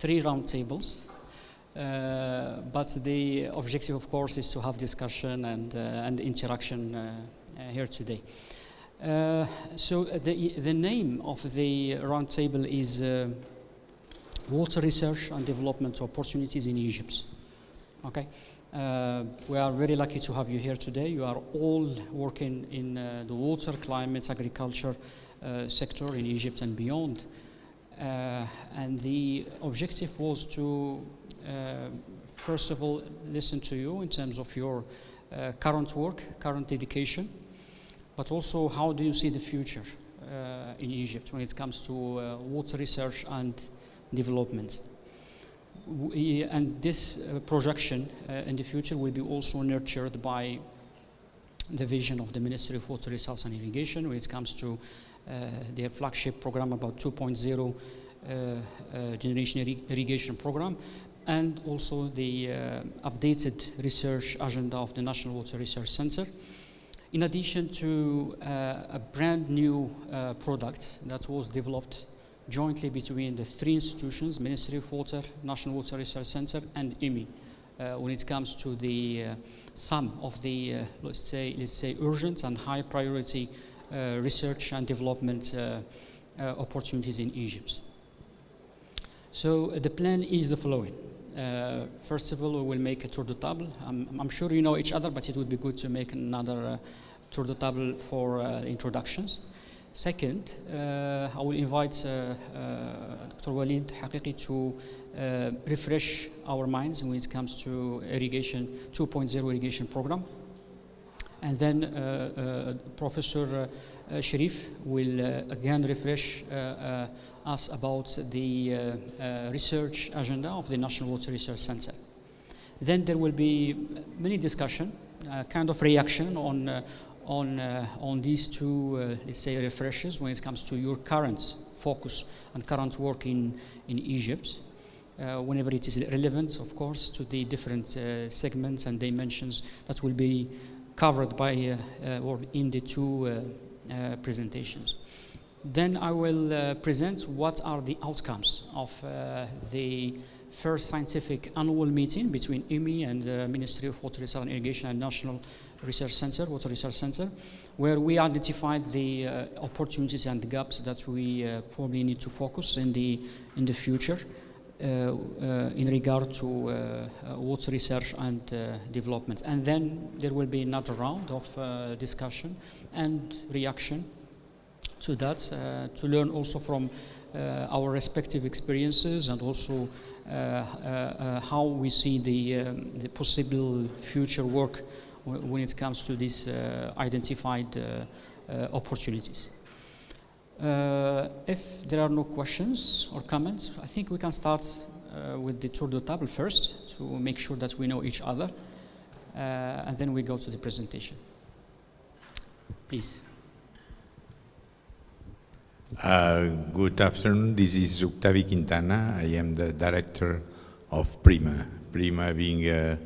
3 roundtables. But the objective, of course, is to have discussion and interaction here today. So the name of the roundtable is Water Research and Development Opportunities in Egypt. Okay, we are very lucky to have you here today. You are all working in the water, climate, agriculture sector in Egypt and beyond. And the objective was to first of all, listen to you in terms of your current work, current dedication, but also how do you see the future in Egypt when it comes to water research and development. And this projection in the future will be also nurtured by the vision of the Ministry of Water Resources and Irrigation when it comes to their flagship program about 2.0 generation irrigation program, and also the updated research agenda of the National Water Research Center, in addition to a brand new product that was developed jointly between the 3 institutions, Ministry of Water, National Water Research Center, and IMI, when it comes to the some of the, let's say urgent and high priority research and development opportunities in Egypt. So the plan is the following. First of all, we will make a tour de table. I'm sure you know each other, but it would be good to make another tour de table for introductions. Second, I will invite Dr. Walid Haqiqi to refresh our minds when it comes to irrigation, 2.0 irrigation program. And then Professor Sharif will again refresh us about the research agenda of the National Water Research Center. Then there will be many discussion, kind of reaction on these 2, let's say, refreshes when it comes to your current focus and current work in Egypt, whenever it is relevant, of course, to the different segments and dimensions that will be covered by or in the 2 presentations. Then I will present what are the outcomes of the first scientific annual meeting between IMI and the Ministry of Water Research and Irrigation and National Research Center, Water Research Center, where we identified the opportunities and the gaps that we probably need to focus in the future in regard to water research and development. And then there will be another round of discussion and reaction to that, to learn also from our respective experiences and also how we see the possible future work when it comes to these identified opportunities. If there are no questions or comments, I think we can start with the tour de table first to make sure that we know each other, and then we go to the presentation. Please. Good afternoon. This is Octavio Quintana. I am the director of PRIMA. PRIMA being a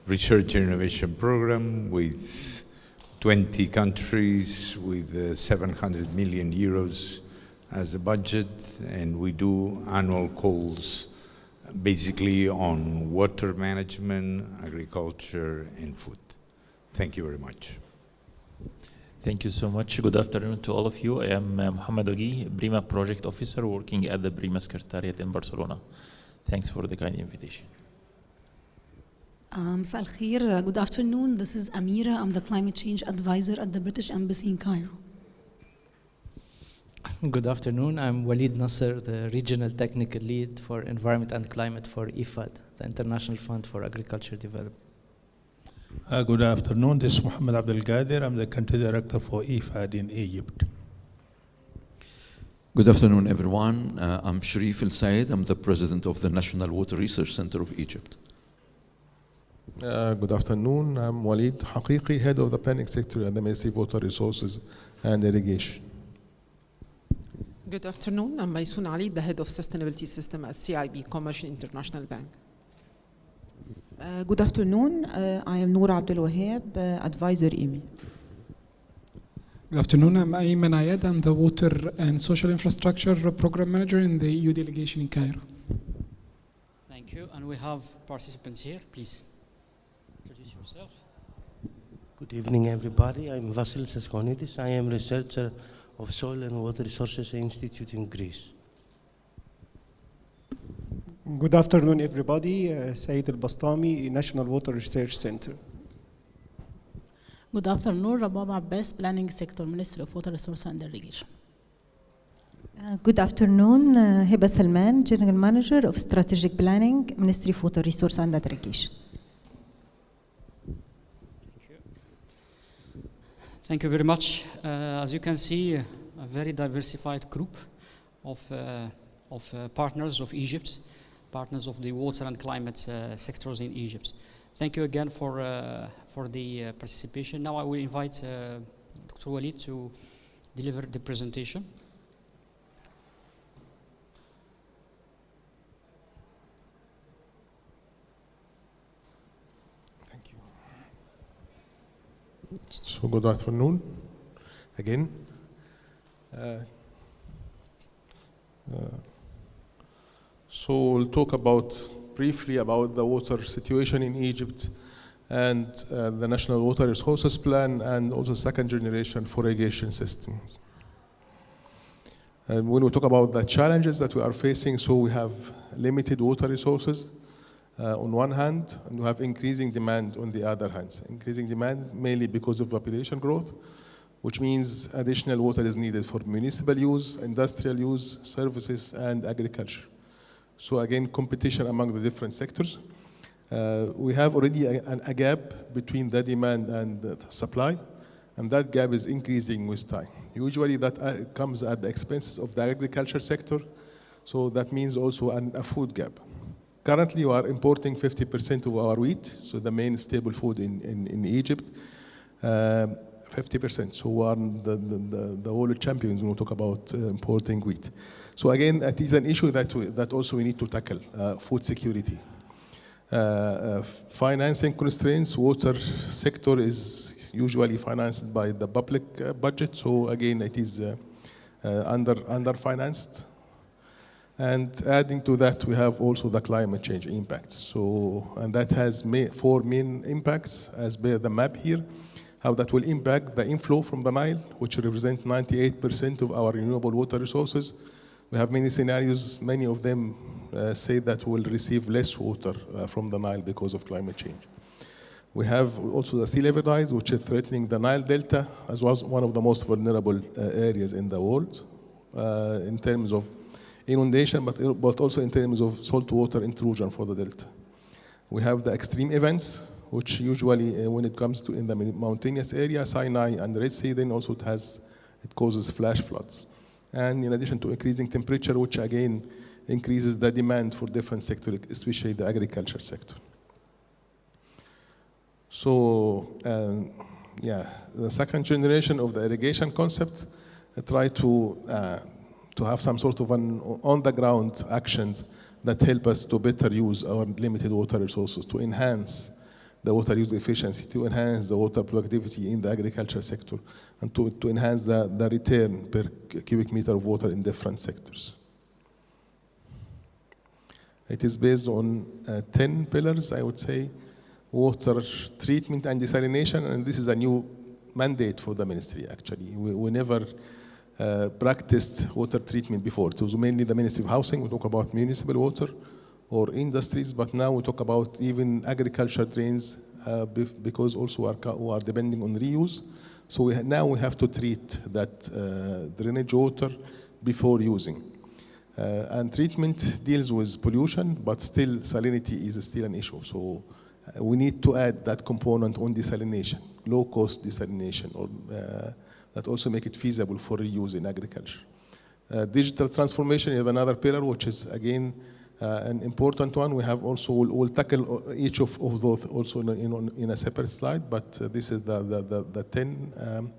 research and innovation program with 20 countries with 700 million euros as a budget, and we do annual calls basically on water management, agriculture, and food. Thank you very much. Thank you so much. Good afternoon to all of you. I am Mohamed Ogui, PRIMA project officer working at the PRIMA Secretariat in Barcelona. Thanks for the kind invitation. مساء الخير. Good afternoon. This is Amira. I'm the climate change advisor at the British Embassy in Cairo. Good afternoon. I'm Walid Nasser, the regional technical lead for environment and climate for IFAD, the International Fund for Agriculture Development. Good afternoon. This is Mohammed Abdel Qadir. I'm the country director for IFAD in Egypt. Good afternoon, everyone. I'm Sharif El Said. I'm the president of the National Water Research Center of Egypt. Good afternoon. I'm Walid Haqiqi, head of the planning sector at the Ministry of Water Resources and Irrigation. Good afternoon. I'm Maysoon Ali, the head of sustainability system at CIB, Commercial International Bank. Good afternoon. I am Noor Abdel Wahab, advisor IMI. Good afternoon. I'm Ayman Ayad. I'm the Water and Social Infrastructure Program Manager in the EU delegation in Cairo. Thank you. And we have participants here. Please introduce yourself. Good evening, everybody. I'm Vasilis Saskonidis. I am researcher of Soil and Water Resources Institute in Greece. Good afternoon, everybody. Saeed Al-Bastami, National Water Research Center. Good afternoon, Rabab Abbas, Planning Sector, Ministry of Water Resources and Irrigation. Good afternoon, Hiba Salman, General Manager of Strategic Planning, Ministry of Water Resources and Irrigation. Thank you very much. As you can see, a very diversified group of partners of Egypt, partners of the water and climate sectors in Egypt. Thank you again for the participation. Now I will invite Dr. Walid to deliver the presentation. So good afternoon again. So we'll talk briefly about the water situation in Egypt and the National Water Resources Plan and also second generation for irrigation systems. And when we talk about the challenges that we are facing, so we have limited water resources on one hand, and we have increasing demand on the other hand. Increasing demand mainly because of population growth, which means additional water is needed for municipal use, industrial use, services, and agriculture. So again, competition among the different sectors. We have already a gap between the demand and the supply, and that gap is increasing with time. Usually that comes at the expenses of the agriculture sector, so that means also a food gap. Currently, we are importing 50% of our wheat, so the main staple food in Egypt, 50%. So we are the world champions when we talk about importing wheat. So again, it is an issue that also we need to tackle, food security. Financing constraints, water sector is usually financed by the public budget, so again, it is underfinanced. And adding to that, we have also the climate change impacts. So, and that has four main impacts as per the map here, how that will impact the inflow from the Nile, which represents 98% of our renewable water resources. We have many scenarios, many of them say that we'll receive less water from the Nile because of climate change. We have also the sea level rise, which is threatening the Nile Delta, as well as one of the most vulnerable areas in the world in terms of inundation, but also in terms of saltwater intrusion for the delta. We have the extreme events, which usually when it comes to in the mountainous area, Sinai and Red Sea, then also it causes flash floods. And in addition to increasing temperature, which again increases the demand for different sectors, especially the agriculture sector. So, the second generation of the irrigation concept try to have some sort of an on-the-ground actions that help us to better use our limited water resources, to enhance the water use efficiency, to enhance the water productivity in the agriculture sector, and to enhance the return per cubic meter of water in different sectors. It is based on 10 pillars, I would say: water treatment and desalination, and this is a new mandate for the ministry, actually. We never practiced water treatment before. It was mainly the Ministry of Housing. We talk about municipal water or industries, but now we talk about even agriculture drains because also we are depending on reuse. So now we have to treat that drainage water before using. And treatment deals with pollution, but still salinity is still an issue. So we need to add that component on desalination, low-cost desalination, or that also make it feasible for reuse in agriculture. Digital transformation is another pillar, which is again an important one. We have also, we'll tackle each of those also in a separate slide, but this is the 10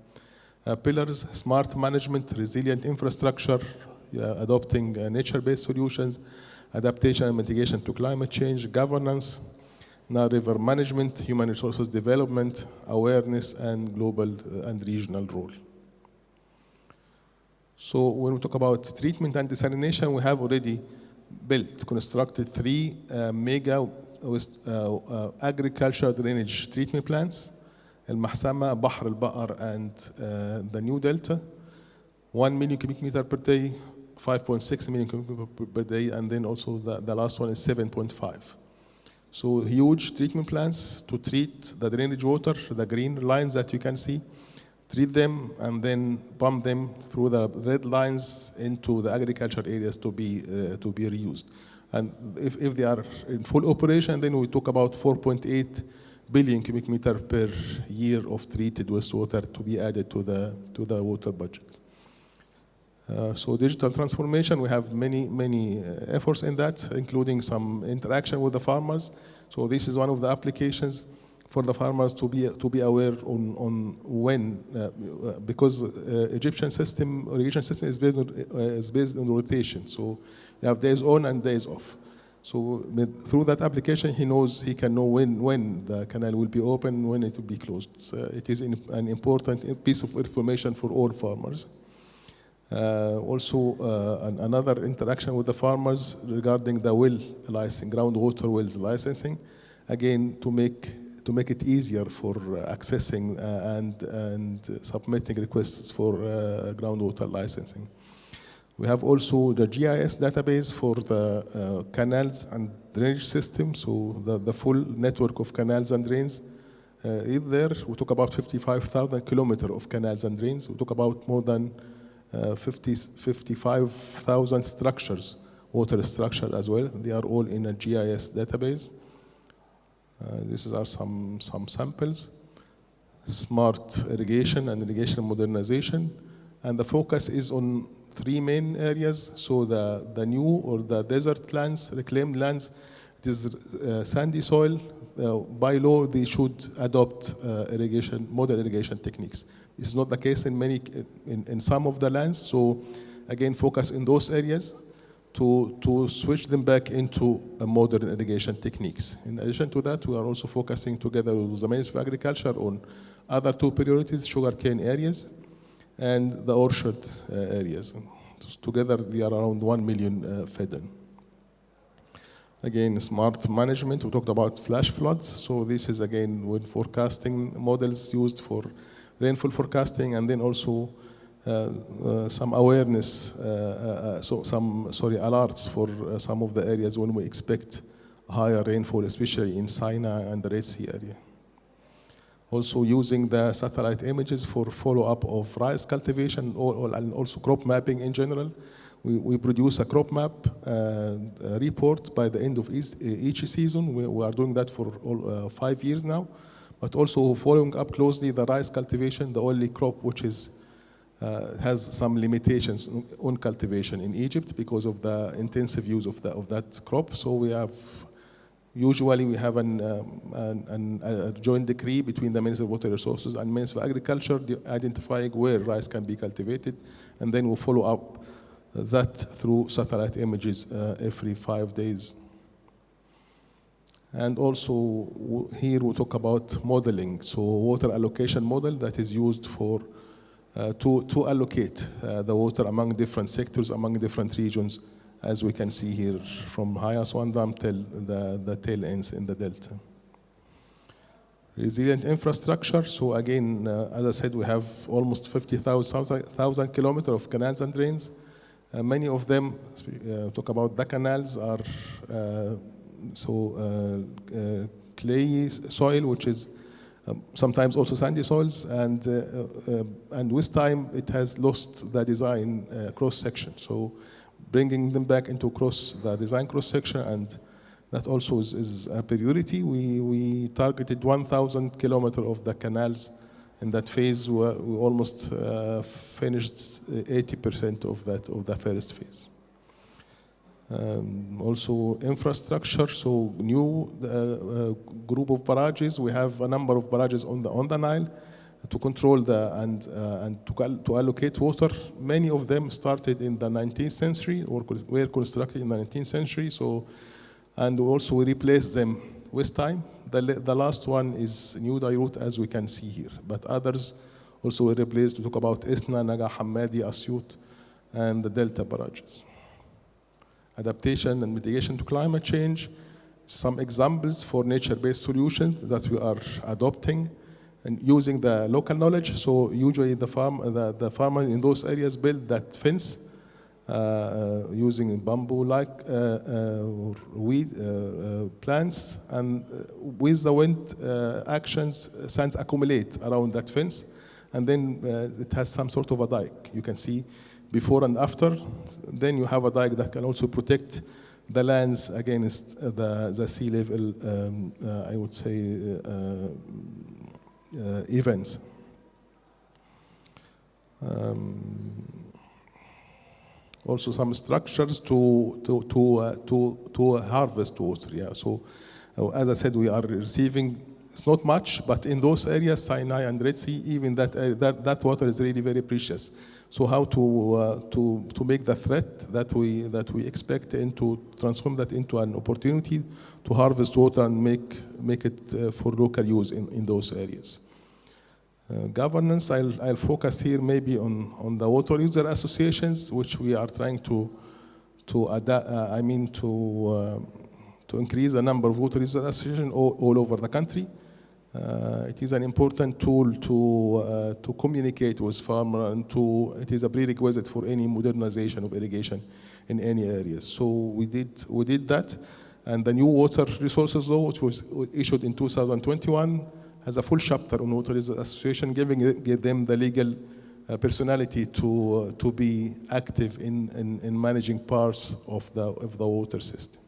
pillars: smart management, resilient infrastructure, adopting nature-based solutions, adaptation and mitigation to climate change, governance, now river management, human resources development, awareness, and global and regional role. So when we talk about treatment and desalination, we have already constructed 3 mega agricultural drainage treatment plants, Al Mahsama, Bahr al Baqar, and the New Delta, 1 million cubic meter per day, 5.6 million cubic meter per day, and then also the last one is 7.5. So huge treatment plants to treat the drainage water, the green lines that you can see, treat them and then pump them through the red lines into the agricultural areas to be reused. And if they are in full operation, then we talk about 4.8 billion cubic meter per year of treated wastewater to be added to the water budget. So digital transformation, we have many efforts in that, including some interaction with the farmers. So this is one of the applications for the farmers to be aware on when, because Egyptian irrigation system is based on rotation. So you have days on and days off. So through that application, he can know when the canal will be open, when it will be closed. So it is an important piece of information for all farmers. Another interaction with the farmers regarding the well licensing, groundwater wells licensing, again to make it easier for accessing and submitting requests for groundwater licensing. We have also the GIS database for the canals and drainage system, so the full network of canals and drains is there. We talk about 55,000 kilometers of canals and drains. We talk about more than 55,000 structures, water structure as well. They are all in a GIS database. These are some samples. Smart irrigation and irrigation modernization. And the focus is on 3 main areas. So the new or the desert lands, reclaimed lands, it is sandy soil. By law, they should adopt modern irrigation techniques. This is not the case in some of the lands. So again, focus in those areas to switch them back into modern irrigation techniques. In addition to that, we are also focusing together with the Ministry of Agriculture on other 2 priorities, sugarcane areas and the orchard areas. Together, they are around 1 million feddan. Again, smart management, we talked about flash floods. So this is again with forecasting models used for rainfall forecasting, and then also some awareness, alerts for some of the areas when we expect higher rainfall, especially in Sinai and the Red Sea area. Also using the satellite images for follow-up of rice cultivation and also crop mapping in general. We produce a crop map report by the end of each season. We are doing that for 5 years now, but also following up closely the rice cultivation, the only crop which has some limitations on cultivation in Egypt because of the intensive use of that crop. So usually we have a joint decree between the Ministry of Water Resources and Ministry of Agriculture identifying where rice can be cultivated, and then we follow up that through satellite images every 5 days. And also here we talk about modeling, so water allocation model that is used for to allocate the water among different sectors, among different regions, as we can see here from High Aswan Dam till the tail ends in the delta. Resilient infrastructure, so again, as I said, we have almost 50,000 kilometers of canals and drains. Many of them, talk about the canals, are clay soil, which is sometimes also sandy soils, and with time it has lost the design cross-section. So bringing them back into the design cross-section, and that also is a priority. We targeted 1,000 kilometers of the canals. In that phase, we almost finished 80% of the first phase. Also infrastructure, so new group of barrages. We have a number of barrages on the Nile to control and to allocate water. Many of them started in the 19th century or were constructed in the 19th century. So, and also we replaced them with time. The last one is New Dairut, as we can see here, but others also were replaced. We talk about Isna, Naga, Hammadi, Asyut, and the Delta barrages. adaptation and mitigation to climate change, some examples for nature-based solutions that we are adopting and using the local knowledge. So usually the farmer in those areas build that fence using bamboo-like weed plants, and with the wind actions, sands accumulate around that fence, and then it has some sort of a dike. You can see before and after. Then you have a dike that can also protect the lands against the sea level, I would say, events. Also some structures to harvest water. Yeah. So as I said, we are receiving, it's not much, but in those areas, Sinai and Red Sea, even that water is really very precious. So how to make the threat that we expect and to transform that into an opportunity to harvest water and make it for local use in those areas. Governance, I'll focus here maybe on the water user associations, which we are trying to increase the number of water user associations all over the country. It is an important tool to communicate with farmers, and it is a prerequisite for any modernization of irrigation in any areas. So we did that, and the new water resources law, which was issued in 2021, has a full chapter on water user association, give them the legal personality to be active in managing parts of the water system.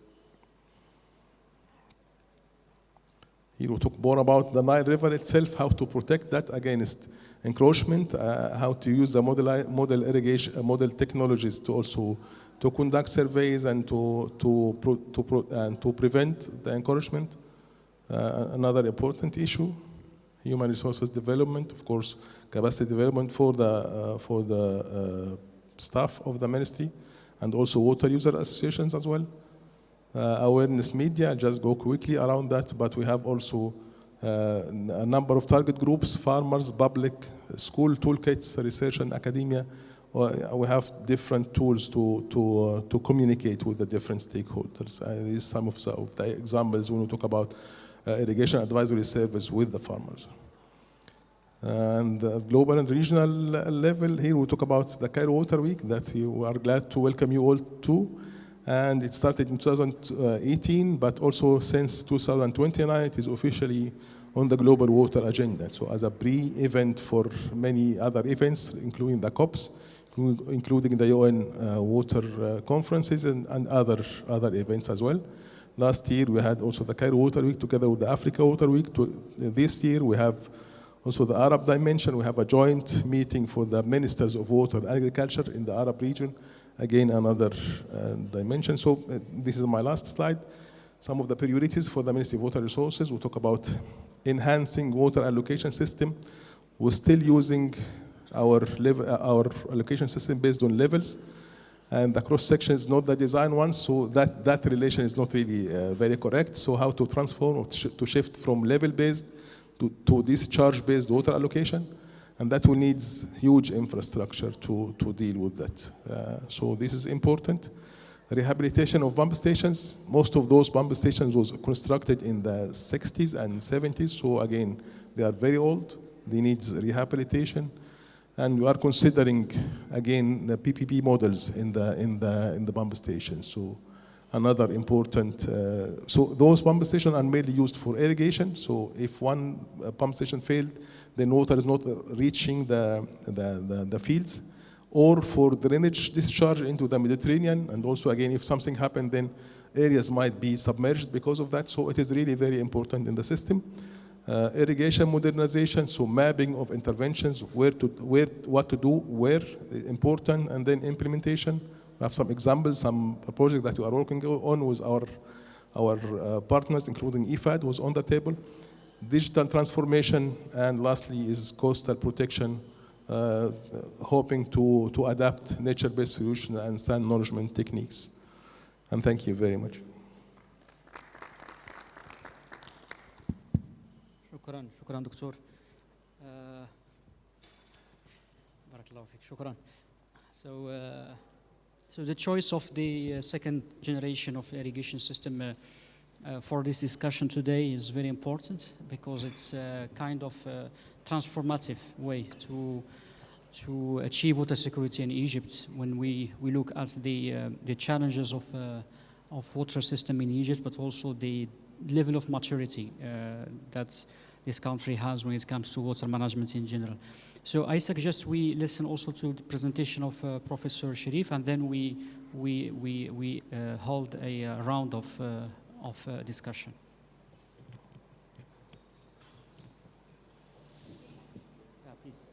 Here we talk more about the Nile River itself, how to protect that against encroachment, how to use the model irrigation, model technologies to also conduct surveys and to prevent the encroachment. Another important issue, human resources development, of course, capacity development for the staff of the ministry, and also water user associations as well. Awareness media, I'll just go quickly around that, but we have also a number of target groups, farmers, public, school toolkits, research and academia. We have different tools to communicate with the different stakeholders. These are some of the examples when we talk about irrigation advisory service with the farmers. And global and regional level, here we talk about the Cairo Water Week that we are glad to welcome you all to. And it started in 2018, but also since 2029, it is officially on the global water agenda. So as a pre-event for many other events, including the COPs, including the UN water conferences and other events as well. Last year, we had also the Cairo Water Week together with the Africa Water Week. This year, we have also the Arab dimension. We have a joint meeting for the ministers of water and agriculture in the Arab region. Again, another dimension. So this is my last slide. Some of the priorities for the Ministry of Water Resources. We'll talk about enhancing water allocation system. We're still using our allocation system based on levels, and the cross-section is not the design one, so that relation is not really very correct. So how to transform or to shift from level-based to discharge-based water allocation, and that will need huge infrastructure to deal with that. So this is important. Rehabilitation of pump stations. Most of those pump stations was constructed in the 60s and 70s, so again, they are very old. They need rehabilitation. And we are considering, again, the PPP models in the pump stations. So another important, so those pump stations are mainly used for irrigation. So if one pump station failed, then water is not reaching the fields, or for drainage discharge into the Mediterranean. And also, again, if something happened, then areas might be submerged because of that. So it is really very important in the system. Irrigation modernization, so mapping of interventions, what to do, where, important, and then implementation. We have some examples, some projects that we are working on with our partners, including IFAD, was on the table. Digital transformation, and lastly is coastal protection, hoping to adapt nature-based solutions and sand nourishment techniques. And thank you very much. شكرا دكتور. بارك الله فيك. شكرا. So So the choice of the second generation of irrigation system for this discussion today is very important because it's a kind of transformative way to achieve water security in Egypt. When we look at the challenges of water system in Egypt, but also the level of maturity that this country has when it comes to water management in general. So I suggest we listen also to the presentation of Professor Sharif, and then we hold a round of discussion. Yeah, please.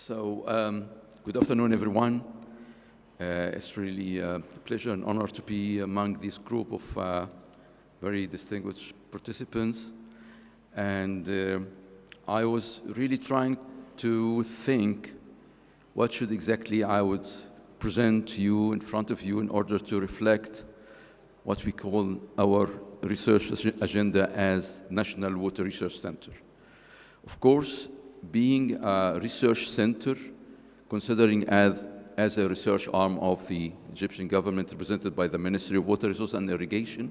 So, good afternoon, everyone. It's really a pleasure and honor to be among this group of very distinguished participants. And I was really trying to think what should exactly I would present to you in front of you in order to reflect what we call our research agenda as National Water Research Center. Of course, being a research center, considering as a research arm of the Egyptian government represented by the Ministry of Water Resources and Irrigation,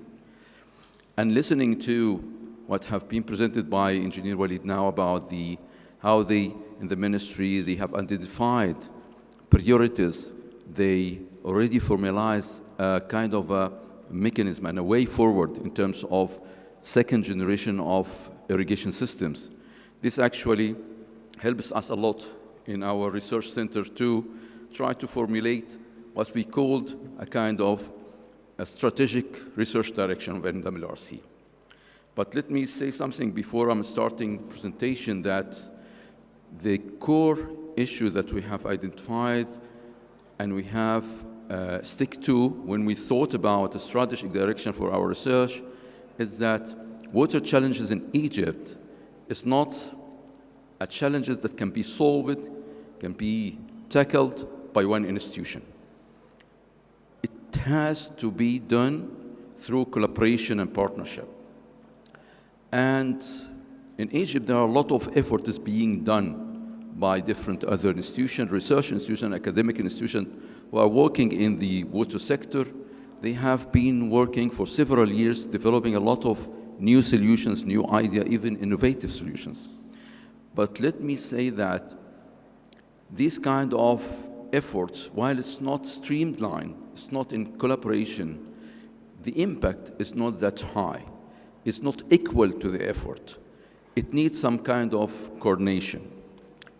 and listening to what have been presented by Engineer Walid now about how they, in the ministry, they have identified priorities. They already formalized a kind of a mechanism and a way forward in terms of second generation of irrigation systems. This actually helps us a lot in our research center to try to formulate what we called a kind of a strategic research direction of NWRC. But let me say something before I'm starting presentation, that the core issue that we have identified and we have stick to when we thought about a strategic direction for our research is that water challenges in Egypt is not a challenges that can be solved, can be tackled by one institution. It has to be done through collaboration and partnership. And in Egypt, there are a lot of effort is being done by different other institutions, research institutions, academic institutions who are working in the water sector. They have been working for several years, developing a lot of new solutions, new ideas, even innovative solutions. But let me say that these kind of efforts, while it's not streamlined, it's not in collaboration, the impact is not that high. It's not equal to the effort. It needs some kind of coordination.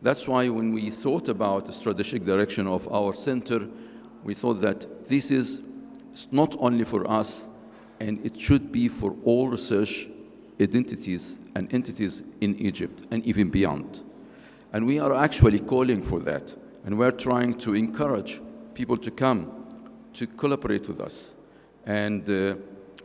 That's why when we thought about the strategic direction of our center, we thought that this is not only for us, and it should be for all research identities and entities in Egypt and even beyond. And we are actually calling for that. And we're trying to encourage people to come to collaborate with us. And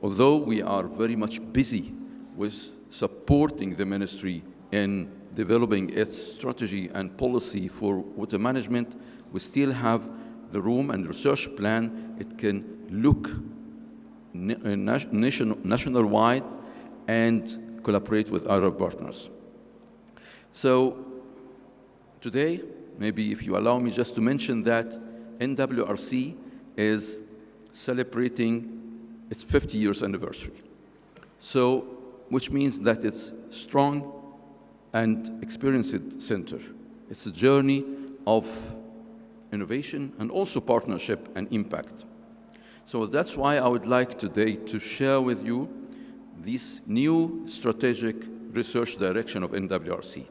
although we are very much busy with supporting the ministry in developing its strategy and policy for water management, we still have the room and research plan. It can look national-wide and collaborate with other partners. So today, maybe if you allow me just to mention that NWRC is celebrating its 50 years anniversary. So, which means that it's strong and experienced center. It's a journey of innovation and also partnership and impact. So that's why I would like today to share with you this new strategic research direction of NWRC.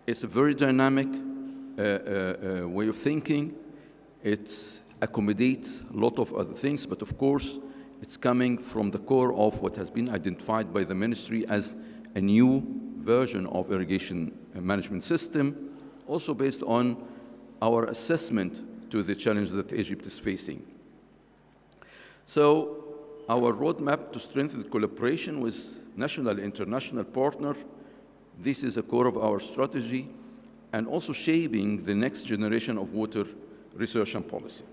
It's a very dynamic way of thinking. It accommodates a lot of other things, but of course, it's coming from the core of what has been identified by the ministry as a new version of irrigation management system, also based on our assessment to the challenges that Egypt is facing. So our roadmap to strengthen collaboration with national and international partners, this is a core of our strategy. and also shaping the next generation of water research and policy.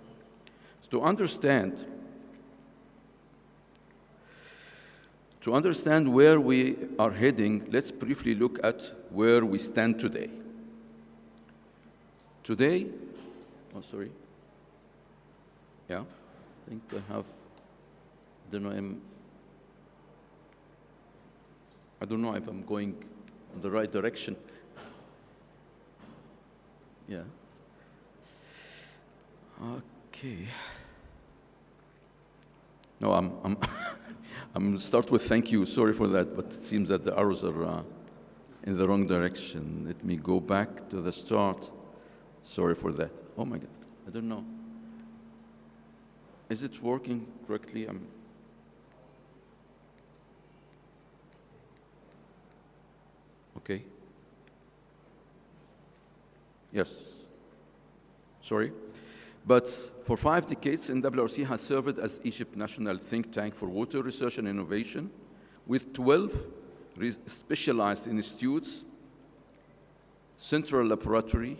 So to understand where we are heading, let's briefly look at where we stand today. Today, oh, sorry. Yeah, I think I have, I don't know if I'm going in the right direction. Yeah. Okay. No, I'm start with thank you. Sorry for that, but it seems that the arrows are in the wrong direction. Let me go back to the start. Sorry for that. Oh my God, I don't know. Is it working correctly? Okay. Yes. Sorry. But for 5 decades, NWRC has served as Egypt's national think tank for water research and innovation, with 12 specialized institutes, central laboratory,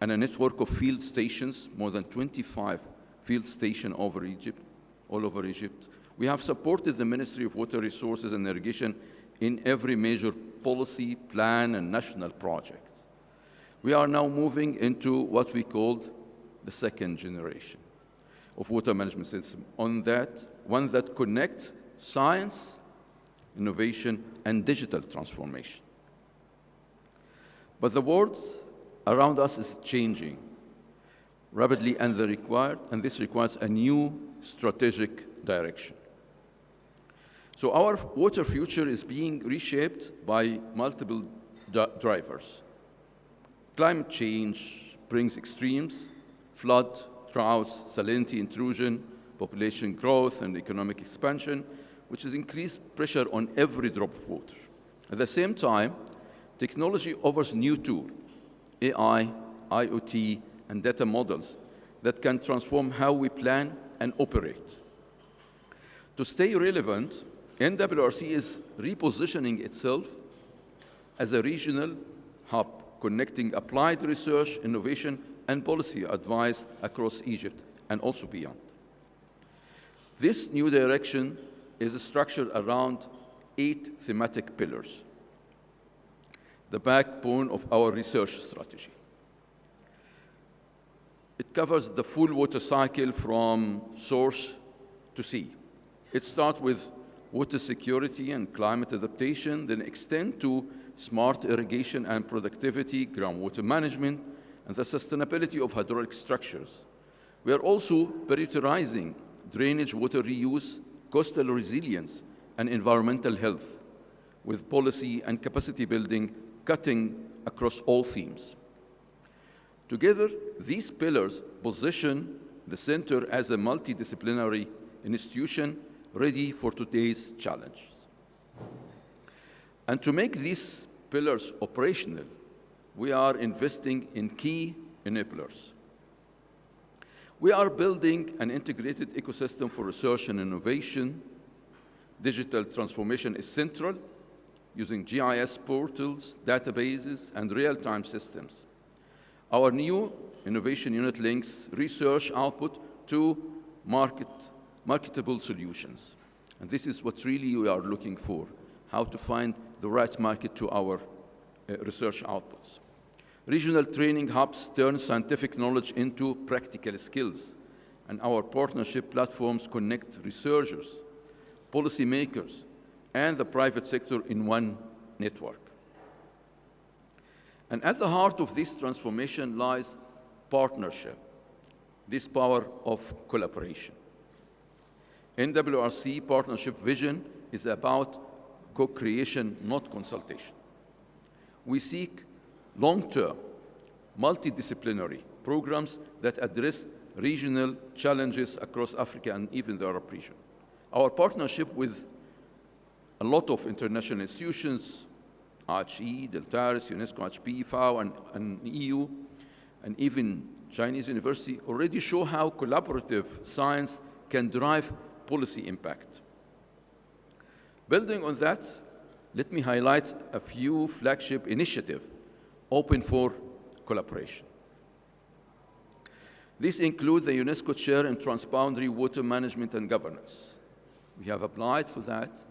and a network of field stations, more than 25 field stations all over Egypt. We have supported the Ministry of Water Resources and Irrigation in every major policy, plan, and national project. We are now moving into what we called the second generation of water management system, one that connects science, innovation, and digital transformation. But the world around us is changing rapidly, and this requires a new strategic direction. So our water future is being reshaped by multiple drivers. Climate change brings extremes, flood, droughts, salinity intrusion, population growth, and economic expansion, which has increased pressure on every drop of water. At the same time, technology offers new tools, AI, IoT, and data models that can transform how we plan and operate. To stay relevant, NWRC is repositioning itself as a regional hub, connecting applied research, innovation, and policy advice across Egypt and also beyond. This new direction is structured around 8 thematic pillars, the backbone of our research strategy. It covers the full water cycle from source to sea. It starts with water security and climate adaptation, then extend to smart irrigation and productivity, groundwater management, and the sustainability of hydraulic structures. We are also prioritizing drainage, water reuse, coastal resilience, and environmental health, with policy and capacity building cutting across all themes. Together, these pillars position the center as a multidisciplinary institution ready for today's challenges. And to make these pillars operational, we are investing in key enablers. We are building an integrated ecosystem for research and innovation. Digital transformation is central, using GIS portals, databases, and real-time systems. Our new innovation unit links research output to marketable solutions. And this is what really we are looking for, how to find the right market to our research outputs. Regional training hubs turn scientific knowledge into practical skills, and our partnership platforms connect researchers, policymakers, and the private sector in one network. And at the heart of this transformation lies partnership, this power of collaboration. NWRC partnership vision is about co-creation, not consultation. We seek long-term, multidisciplinary programs that address regional challenges across Africa and even the Arab region. Our partnership with a lot of international institutions, IHE, Deltares, UNESCO, HP, FAO, and EU, and even Chinese university already show how collaborative science can drive policy impact. Building on that, let me highlight a few flagship initiatives open for collaboration. These include the UNESCO Chair in Transboundary Water Management and Governance. We have applied for that,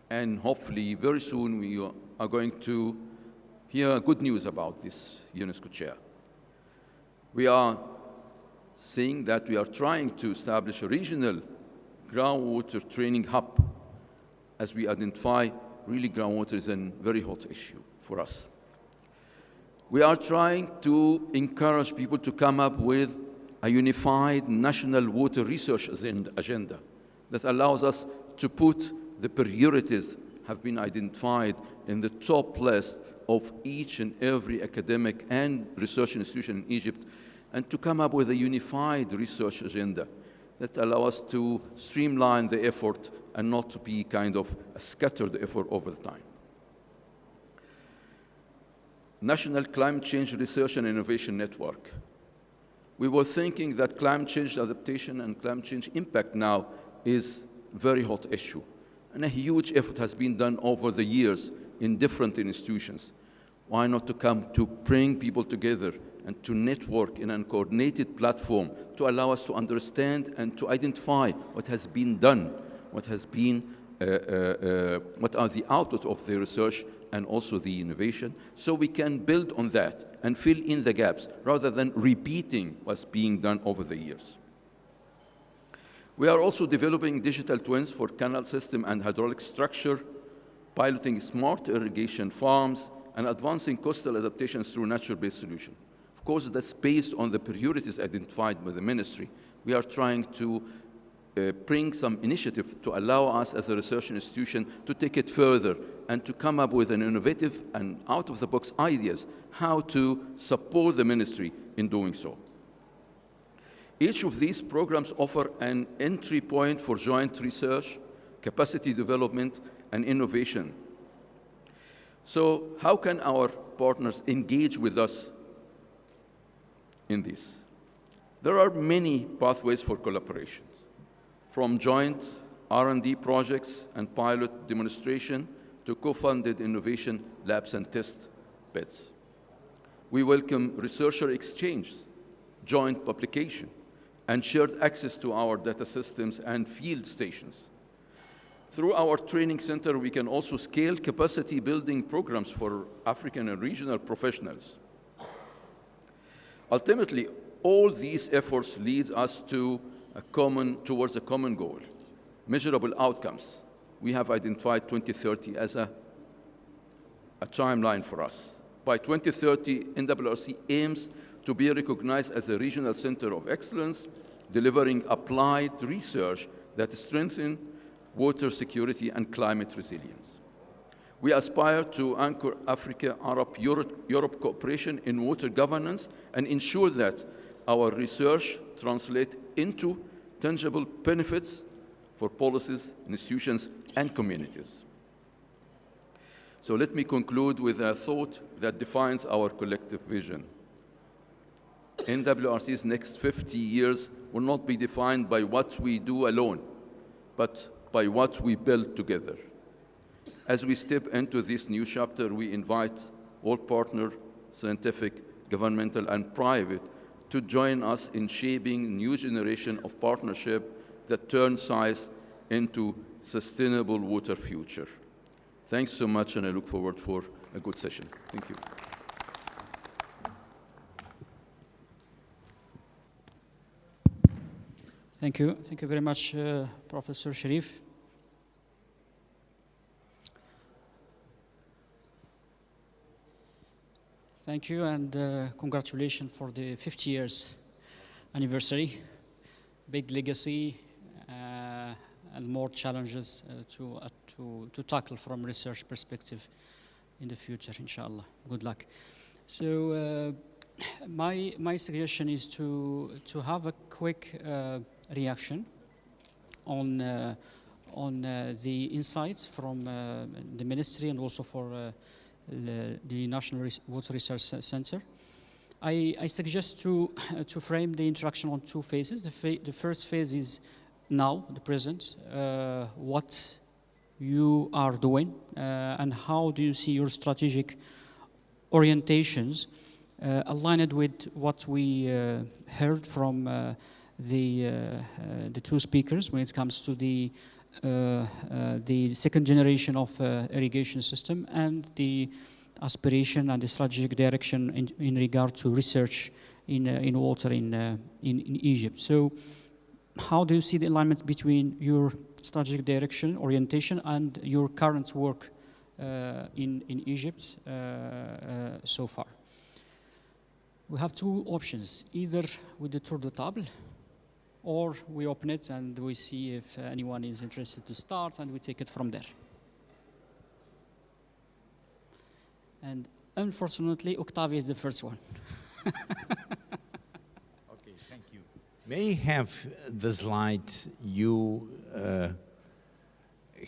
and hopefully very soon we are going to hear good news about this UNESCO Chair. We are saying that we are trying to establish a regional groundwater training hub, as we identify really groundwater is a very hot issue for us. We are trying to encourage people to come up with a unified national water research agenda that allows us to put the priorities have been identified in the top list of each and every academic and research institution in Egypt, and to come up with a unified research agenda that allows us to streamline the effort and not to be kind of a scattered effort over time. National Climate Change Research and Innovation Network. We were thinking that climate change adaptation and climate change impact now is a very hot issue. And a huge effort has been done over the years in different institutions. Why not to come to bring people together and to network in a coordinated platform to allow us to understand and to identify what has been done, what are the outputs of the research and also the innovation, so we can build on that and fill in the gaps rather than repeating what's being done over the years. We are also developing digital twins for canal system and hydraulic structure, piloting smart irrigation farms, and advancing coastal adaptations through nature-based solutions. Of course, that's based on the priorities identified by the ministry. We are trying to bring some initiative to allow us as a research institution to take it further and to come up with an innovative and out-of-the-box ideas how to support the ministry in doing so. Each of these programs offer an entry point for joint research, capacity development, and innovation. So how can our partners engage with us in this? There are many pathways for collaboration, from joint R&D projects and pilot demonstration to co-funded innovation labs and test beds. We welcome researcher exchanges, joint publication, and shared access to our data systems and field stations. Through our training center, we can also scale capacity building programs for African and regional professionals. Ultimately, all these efforts lead us to towards a common goal, measurable outcomes. We have identified 2030 as a timeline for us. By 2030, NWRC aims to be recognized as a regional center of excellence, delivering applied research that strengthens water security and climate resilience. We aspire to anchor Africa, Arab, Europe cooperation in water governance and ensure that our research translates into tangible benefits for policies, institutions, and communities. So let me conclude with a thought that defines our collective vision. NWRC's next 50 years will not be defined by what we do alone, but by what we build together. As we step into this new chapter, we invite all partners, scientific, governmental, and private, to join us in shaping a new generation of partnership that turn science into sustainable water future. Thanks so much, and I look forward for a good session. Thank you. Thank you. Thank you very much, Professor Sharif. Thank you, and congratulations for the 50 years anniversary. Big legacy and more challenges to tackle from research perspective in the future, inshallah. Good luck. So my suggestion is to have a quick reaction on the insights from the ministry and also for the National Water Research Center. I suggest to frame the interaction on two phases. The first phase is now, the present, what you are doing and how do you see your strategic orientations aligned with what we heard from the two speakers when it comes to the second generation of irrigation system and the aspiration and the strategic direction in regard to research in water in Egypt. So how do you see the alignment between your strategic direction, orientation, and your current work in Egypt so far? We have two options, either with the tour de table, or we open it and we see if anyone is interested to start, and we take it from there. And unfortunately, Octavia is the first one. Okay, thank you. May I have the slide you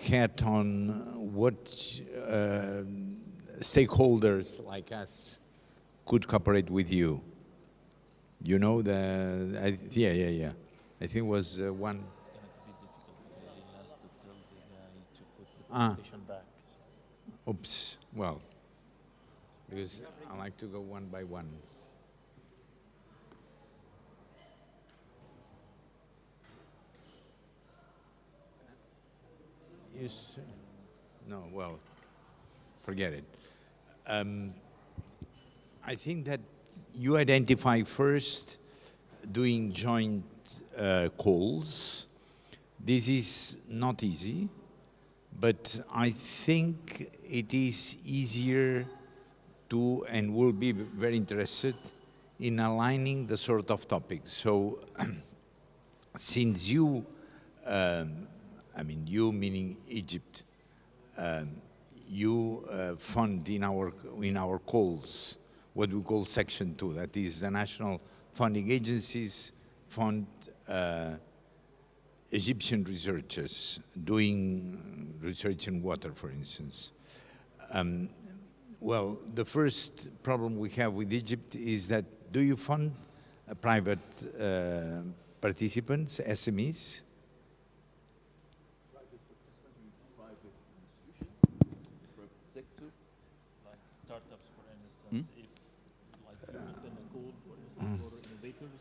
had on what stakeholders like us could cooperate with you? You know, yeah. I think it was one. It's going to be difficult because he has to tell the guy to put the presentation back. Oops, well, because I like to go one by one. Yes. No, well, forget it. I think that you identify first doing joint calls. This is not easy, but I think it is easier to, and will be very interested in aligning the sort of topics. So since you, I mean you meaning Egypt, you fund in our calls what we call Section 2, that is the national funding agencies fund Egyptian researchers doing research in water, for instance. Well, the first problem we have with Egypt is that do you fund private participants, SMEs? Startups, for instance, if like you put them a call, for instance, for innovators,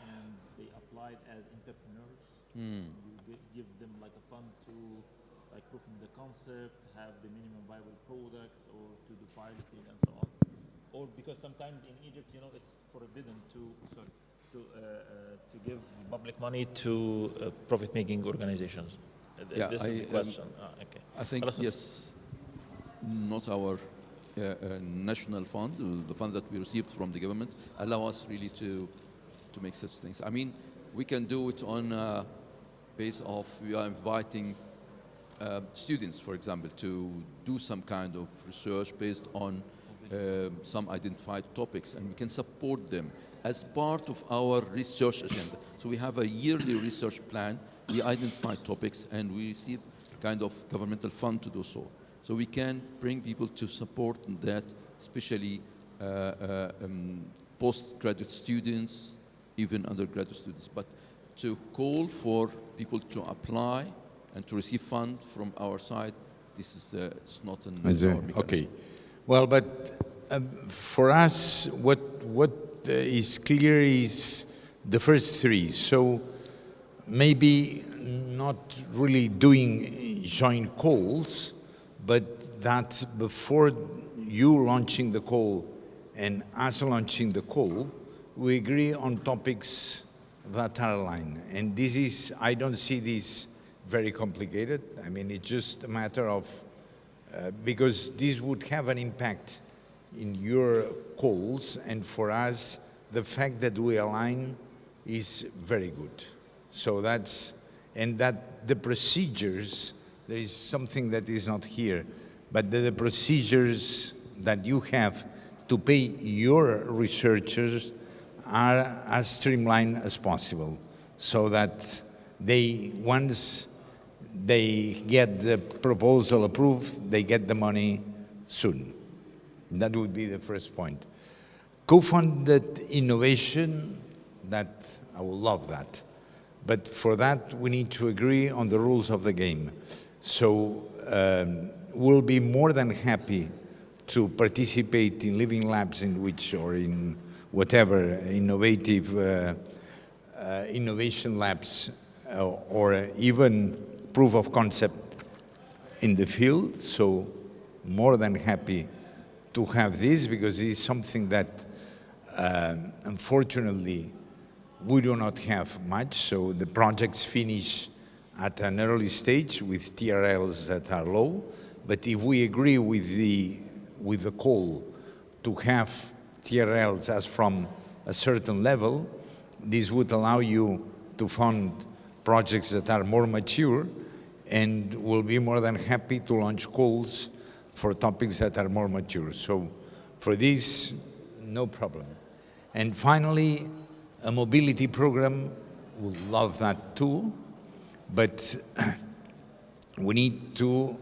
and they applied as entrepreneurs, you give them like a fund to like proofing the concept, have the minimum viable products, or to do piloting and so on. Or because sometimes in Egypt, you know, it's forbidden to give public money to profit-making organizations. Yeah, this is the question. Okay. I think yes, not our national fund, the fund that we received from the government, allow us really to make such things. I mean, we can do it on base of we are inviting students, for example, to do some kind of research based on some identified topics, and we can support them as part of our research agenda. So we have a yearly research plan, we identify topics, and we receive kind of governmental fund to do so. So we can bring people to support that, especially postgraduate students, even undergraduate students. But to call for people to apply and to receive funds from our side, this is it's not an okay. Well, but for us, what is clear is the first three. So maybe not really doing joint calls, but that before you launching the call and us launching the call, we agree on topics that are aligned. And this is, I don't see this very complicated. I mean, it's just a matter of, because this would have an impact in your calls, and for us, the fact that we align is very good. So that's, and that the procedures, there is something that is not here, but the procedures that you have to pay your researchers are as streamlined as possible, so that they, once they get the proposal approved, they get the money soon. That would be the first point. Co-funded innovation, that I will love that. But for that, we need to agree on the rules of the game. So we'll be more than happy to participate in living labs in which, or in whatever innovative innovation labs, or even proof of concept in the field. So more than happy to have this, because it is something that unfortunately we do not have much. So the projects finish at an early stage with TRLs that are low. But if we agree with the call to have TRLs as from a certain level, this would allow you to fund projects that are more mature, and will be more than happy to launch calls for topics that are more mature. So for this, no problem. And finally, a mobility program, would love that too, but we need to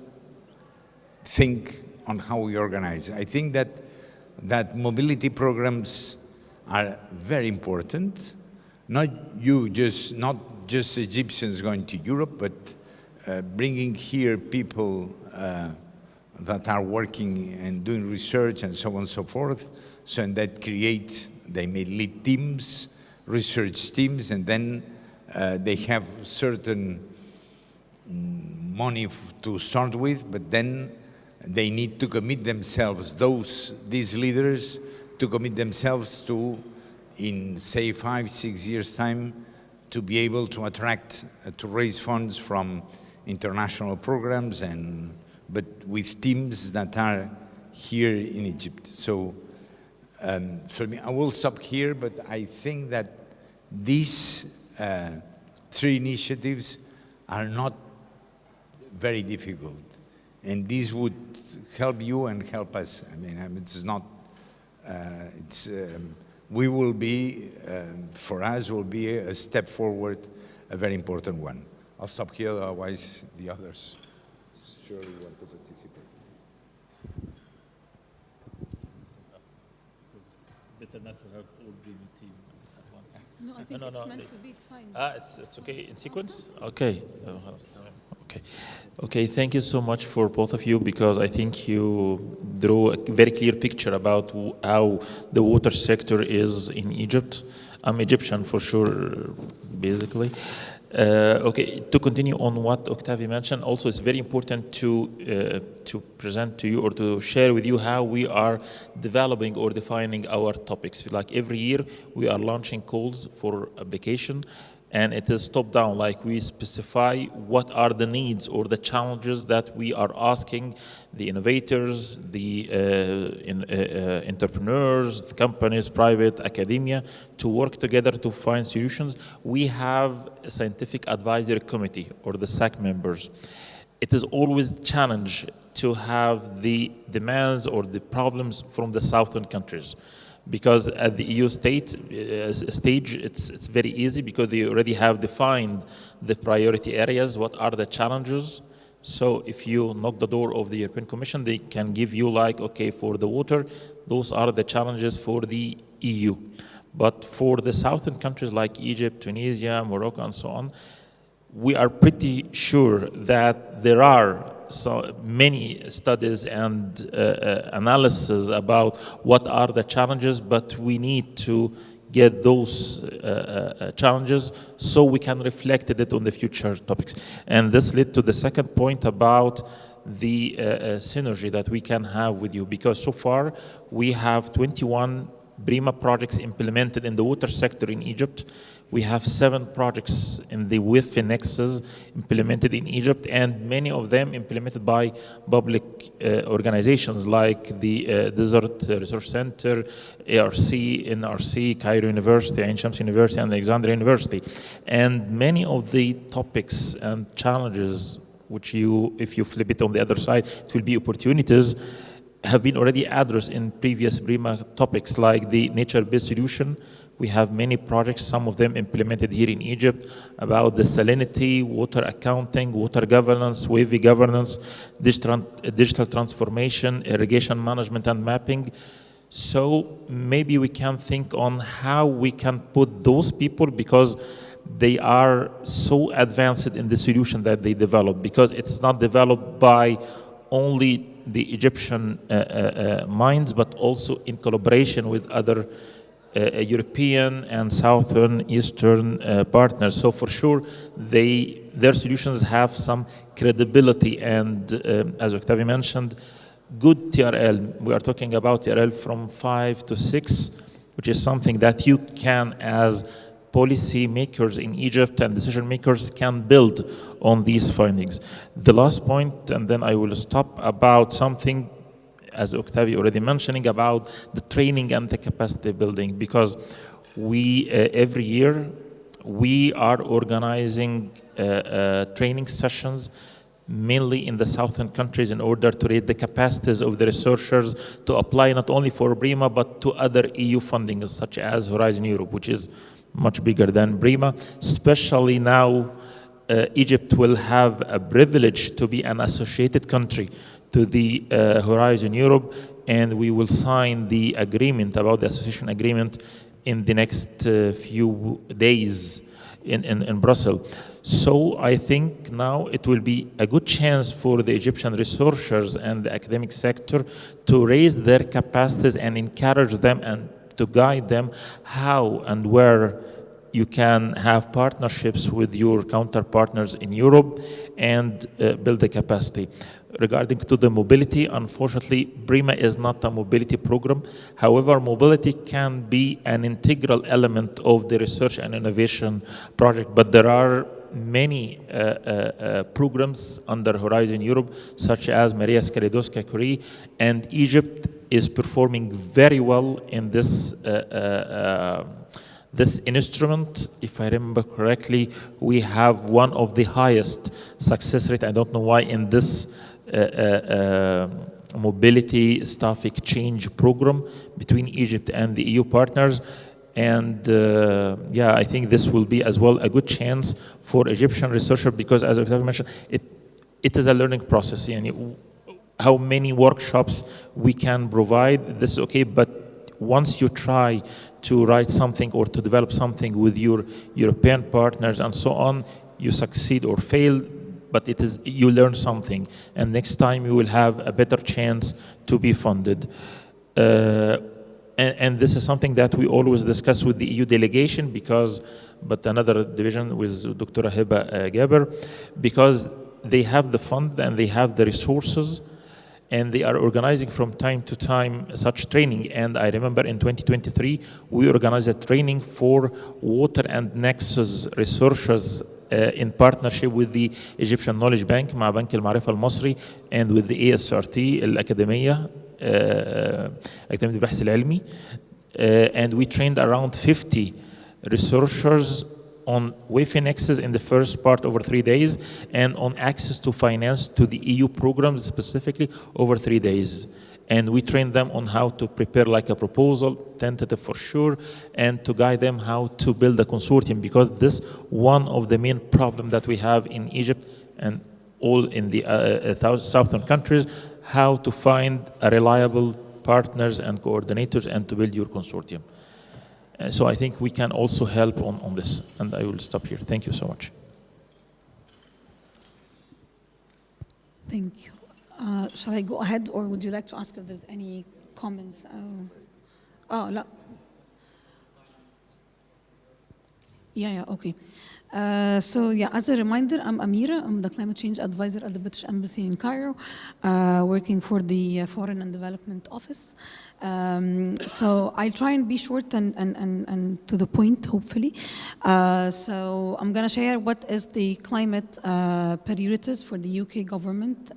think on how we organize. I think that mobility programs are very important. Not just Egyptians going to Europe, but bringing here people that are working and doing research and so on and so forth. So in that they may lead teams, research teams, and then they have certain money to start with, but then they need to commit themselves, these leaders, to commit themselves to, in say 5-6 years time, to be able to attract, to raise funds from international programs, but with teams that are here in Egypt. So for me, I will stop here, but I think that these 3 initiatives are not very difficult, and this would help you and help us. I mean, it's not, we will be, for us, will be a step forward, a very important one. I'll stop here, otherwise the others surely want to participate. Better not to have all the team at once. No, I think it's meant to be, it's fine. It's okay in sequence? Okay. Okay, thank you so much for both of you, because I think you drew a very clear picture about how the water sector is in Egypt. I'm Egyptian for sure, basically. Okay, to continue on what Octavie mentioned, also it's very important to present to you or to share with you how we are developing or defining our topics. Like every year, we are launching calls for application, and it is top down, like we specify what are the needs or the challenges that we are asking the innovators, the entrepreneurs, the companies, private, academia, to work together to find solutions. We have a scientific advisory committee, or the SAC members. It is always a challenge to have the demands or the problems from the southern countries, because at the EU stage, it's very easy, because they already have defined the priority areas, what are the challenges. So if you knock the door of the European Commission, they can give you like, okay, for the water, those are the challenges for the EU. But for the southern countries like Egypt, Tunisia, Morocco, and so on, we are pretty sure that there are so many studies and analysis about what are the challenges, but we need to get those challenges so we can reflect it on the future topics. And this led to the second point about the synergy that we can have with you, because so far we have 21 BRIMA projects implemented in the water sector in Egypt. We have 7 projects in the WIF nexus implemented in Egypt, and many of them implemented by public organizations like the Desert Research Center, ARC, NRC, Cairo University, Ain Shams University, and Alexandria University. And many of the topics and challenges, which if you flip it on the other side, it will be opportunities, have been already addressed in previous BRIMA topics, like the nature-based solution. We have many projects, some of them implemented here in Egypt, about the salinity, water accounting, water governance, wavy governance, digital transformation, irrigation management and mapping. So maybe we can think on how we can put those people, because they are so advanced in the solution that they develop, because it's not developed by only the Egyptian mines, but also in collaboration with other European and Southern Eastern partners. So for sure, their solutions have some credibility, and as Octavio mentioned, good TRL. We are talking about TRL from 5 to 6, which is something that you can, as policy makers in Egypt and decision makers, can build on these findings. The last point, and then I will stop, about something, as Octavio already mentioning, about the training and the capacity building, because we, every year, we are organizing training sessions mainly in the southern countries in order to raise the capacities of the researchers to apply not only for BRIMA but to other EU funding such as Horizon Europe, which is much bigger than BRIMA. Especially now, Egypt will have a privilege to be an associated country to the Horizon Europe, and we will sign the agreement about the association agreement in the next few days in Brussels. So I think now it will be a good chance for the Egyptian researchers and the academic sector to raise their capacities and encourage them and to guide them how and where you can have partnerships with your counterpartners in Europe and build the capacity. Regarding to the mobility, unfortunately, BRIMA is not a mobility program. However, mobility can be an integral element of the research and innovation project, but there are many programs under Horizon Europe, such as Maria Skłodowska-Curie, and Egypt is performing very well in this this instrument. If I remember correctly, we have one of the highest success rate, I don't know why, in this mobility staff exchange program between Egypt and the EU partners. And yeah, I think this will be as well a good chance for Egyptian researchers, because as Octavio mentioned, it is a learning process. And how many workshops we can provide, this is okay, but once you try to write something or to develop something with your European partners and so on, you succeed or fail, but it is, you learn something, and next time you will have a better chance to be funded. And this is something that we always discuss with the EU delegation, but another division with Dr. Hiba Gaber, because they have the fund and they have the resources, and they are organizing from time to time such training. And I remember in 2023, we organized a training for water and nexus researchers in partnership with the Egyptian Knowledge Bank مع بنك المعرفة المصري and with the ASRT الأكاديمية أكاديمية البحث العلمي, and we trained around 50 researchers on WIFI Nexus in the first part over 3 days, and on access to finance to the EU programs specifically over 3 days. And we trained them on how to prepare like a proposal, tentative for sure, and to guide them how to build a consortium, because this one of the main problems that we have in Egypt and all in the southern countries, how to find a reliable partners and coordinators and to build your consortium. So I think we can also help on this, and I will stop here. Thank you so much. Thank you. Shall I go ahead, or would you like to ask if there's any comments? No. Yeah, okay. So yeah, as a reminder, I'm Amira. I'm the climate change advisor at the British Embassy in Cairo, working for the Foreign and Development Office. So I'll try and be short and to the point, hopefully. So I'm going to share what is the climate priorities for the UK government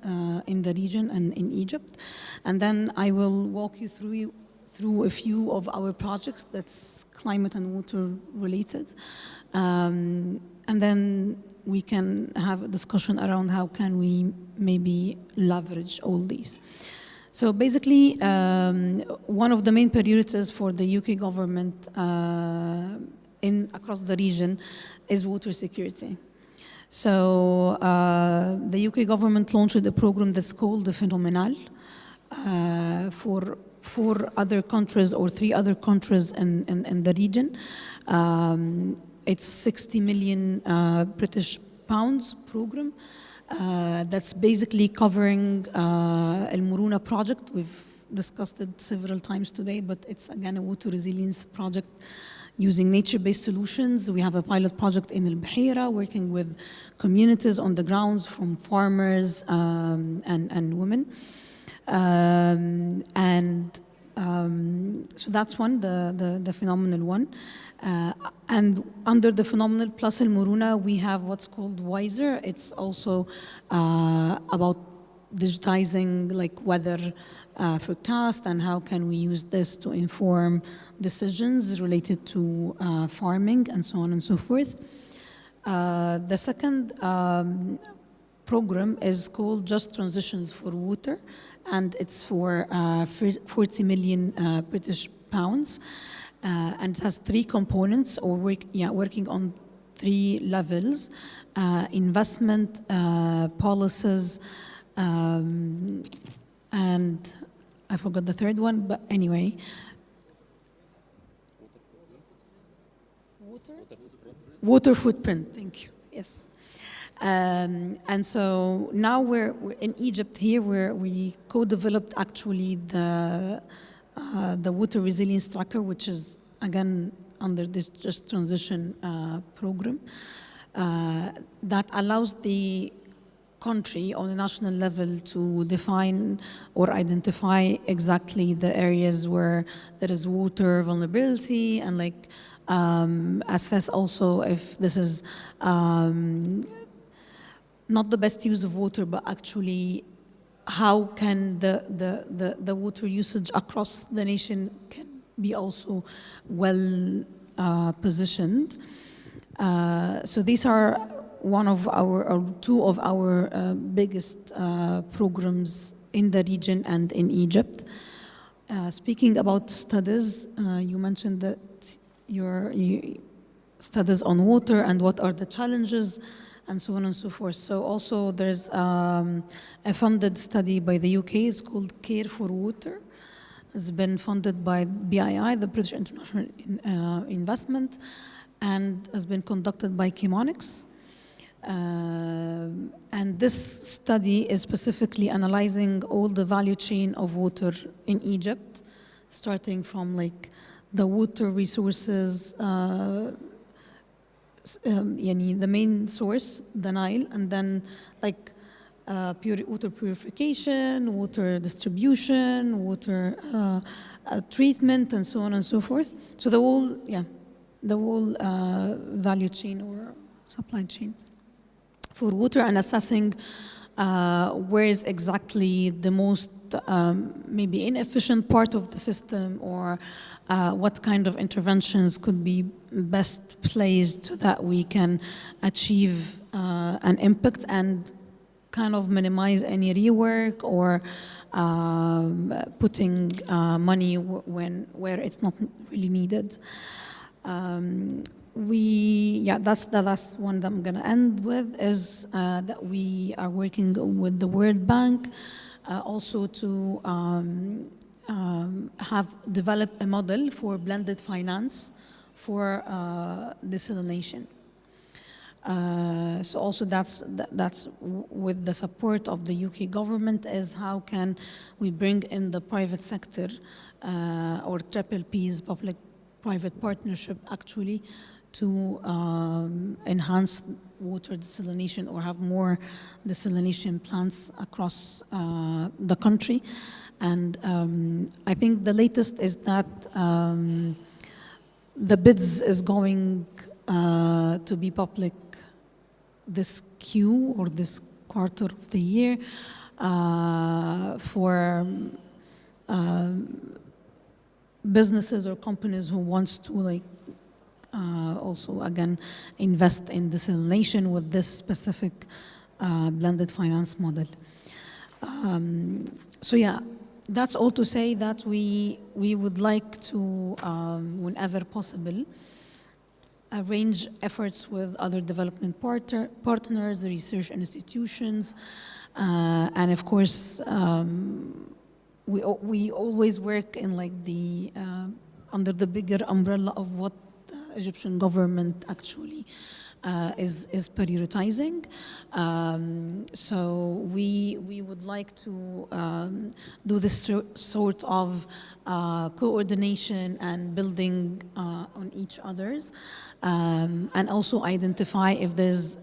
in the region and in Egypt. And then I will walk you through a few of our projects that's climate and water related. And then we can have a discussion around how can we maybe leverage all these. So basically, one of the main priorities for the UK government across the region is water security. So the UK government launched a program that's called the Phenomenal for 4 other countries or 3 other countries in the region. It's 60 million British pounds program that's basically covering El Muruna project. We've discussed it several times today, but it's again a water resilience project using nature-based solutions. We have a pilot project in El Bahira working with communities on the grounds from farmers and women. So that's one, the phenomenal one. And under the phenomenal plus El Muruna, we have what's called Wiser. It's also about digitizing like weather forecast and how can we use this to inform decisions related to farming and so on and so forth. The second program is called Just Transitions for Water, and it's for 40 million British pounds. And it has three components, or working on three levels: investment, policies, and I forgot the third one, but anyway. Water footprint, thank you, yes. And so now we're in Egypt here, where we co-developed actually the water resilience tracker, which is again under this Just Transition program, that allows the country on a national level to define or identify exactly the areas where there is water vulnerability, and like assess also if this is not the best use of water, but actually how can the water usage across the nation can be also well positioned. So these are one of our, or two of our biggest programs in the region and in Egypt. Speaking about studies, you mentioned that your studies on water and what are the challenges and so on and so forth. So also there's a funded study by the UK, it's called Care for Water. It's been funded by BII, the British International Investment, and has been conducted by Chemonics. And this study is specifically analyzing all the value chain of water in Egypt, starting from like the water resources, the main source, the Nile, and then like water purification, water distribution, water treatment, and so on and so forth. So the whole value chain or supply chain for water, and assessing where is exactly the most maybe inefficient part of the system, or what kind of interventions could be best placed so that we can achieve an impact and kind of minimize any rework or putting money where it's not really needed. That's the last one that I'm going to end with, is that we are working with the World Bank also to develop a model for blended finance for desalination. So also that's with the support of the UK government, is how can we bring in the private sector or PPPs, public-private partnership, actually to enhance water desalination or have more desalination plants across the country. And I think the latest is that the bids is going to be public this Q or this quarter of the year for businesses or companies who wants to also again invest in desalination with this specific blended finance model. So yeah, that's all to say that we would like to, whenever possible, arrange efforts with other development partners, research institutions, and of course, we always work in under the bigger umbrella of what the Egyptian government actually is prioritizing. So we would like to do this sort of coordination and building on each other's, and also identify if there's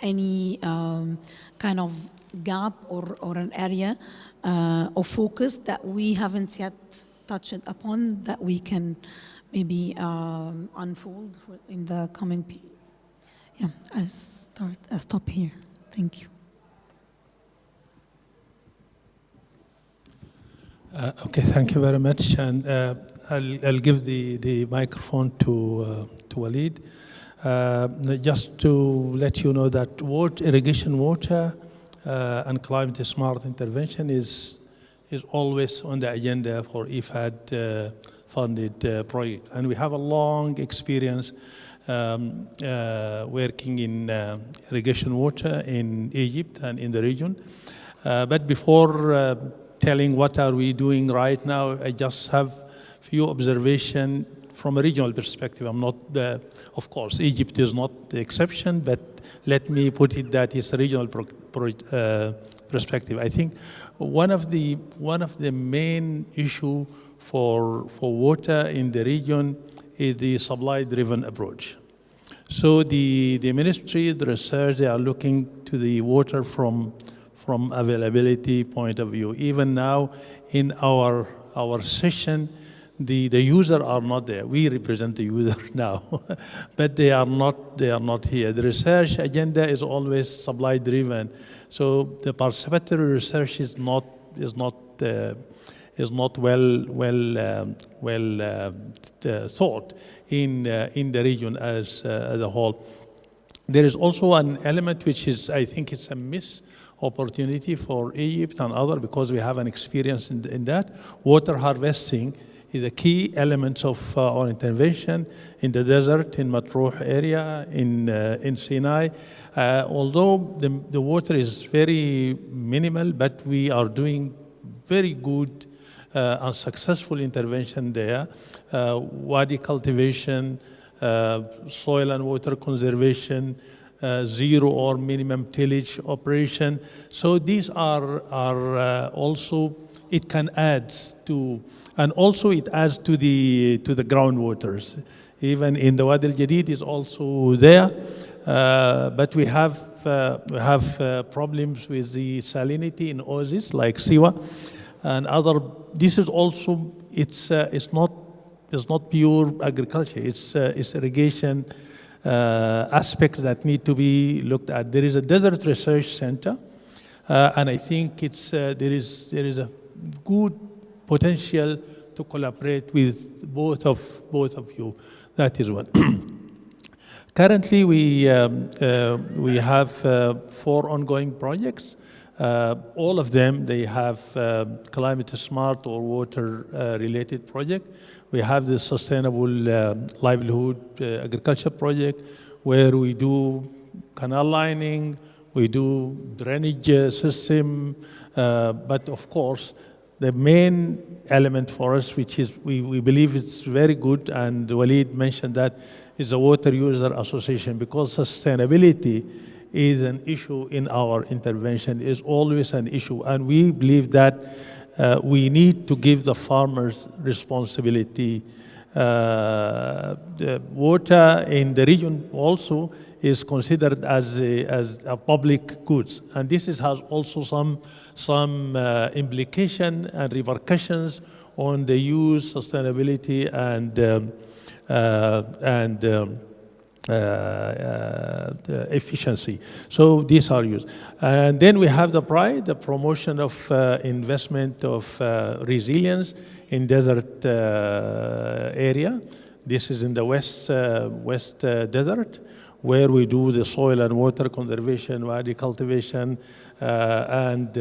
any kind of gap or an area of focus that we haven't yet touched upon that we can maybe unfold in the coming period. Yeah, I'll stop here. Thank you. Okay, thank you very much. And I'll give the microphone to Walid. Just to let you know that irrigation water and climate smart intervention is always on the agenda for IFAD funded project. And we have a long experience working in irrigation water in Egypt and in the region. But before telling what are we doing right now, I just have few observations from a regional perspective. I'm not, of course, Egypt is not the exception, but let me put it that it's a regional perspective. I think one of the main issue for water in the region is the supply-driven approach. So the ministry, the research, they are looking to the water from availability point of view. Even now in our session, the user are not there. We represent the user now, but they are not here. The research agenda is always supply driven. So the participatory research is not well thought in the region as a whole. There is also an element which is, I think it's a miss opportunity for Egypt and other, because we have an experience in that. Water harvesting is a key element of our intervention in the desert, in Matruh area, in Sinai. Although the water is very minimal, but we are doing very good and successful intervention there. Wadi cultivation, soil and water conservation, zero or minimum tillage operation. So these are also, it can add to, and also it adds to the groundwaters. Even in the Wadi al-Jadid is also there, but we have problems with the salinity in oases like Siwa and other. This is also, it's not pure agriculture. It's irrigation aspects that need to be looked at. There is a desert research center, and I think there is a good potential to collaborate with both of you. That is one. Currently, we have 4 ongoing projects. All of them, they have climate smart or water related project. We have the sustainable livelihood agriculture project, where we do canal lining, we do drainage system, but of course, the main element for us, which is we believe it's very good, and Walid mentioned that, is the water user association, because sustainability is an issue in our intervention, is always an issue. And we believe that we need to give the farmers responsibility. The water in the region also is considered as a public goods. And this has also some implication and repercussions on the use, sustainability, and efficiency. So these are used. And then we have the PRIDE, the promotion of investment of resilience in desert area. This is in the west desert, where we do the soil and water conservation, wadi cultivation, and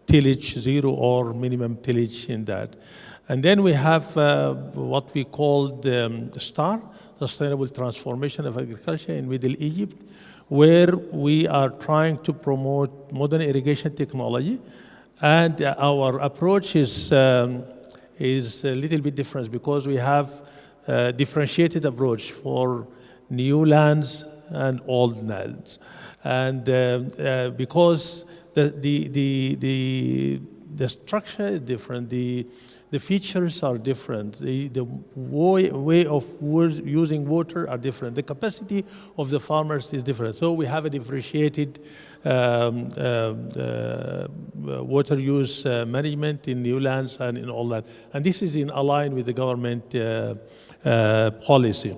tillage, zero or minimum tillage in that. And then we have what we call the STAR, Sustainable Transformation of Agriculture in Middle Egypt, where we are trying to promote modern irrigation technology. And our approach is a little bit different, because we have a differentiated approach for new lands, and old NALs. And because the structure is different, the features are different, the way of using water are different, the capacity of the farmers is different. So we have a differentiated water use management in new lands and in all that. And this is in line with the government policy.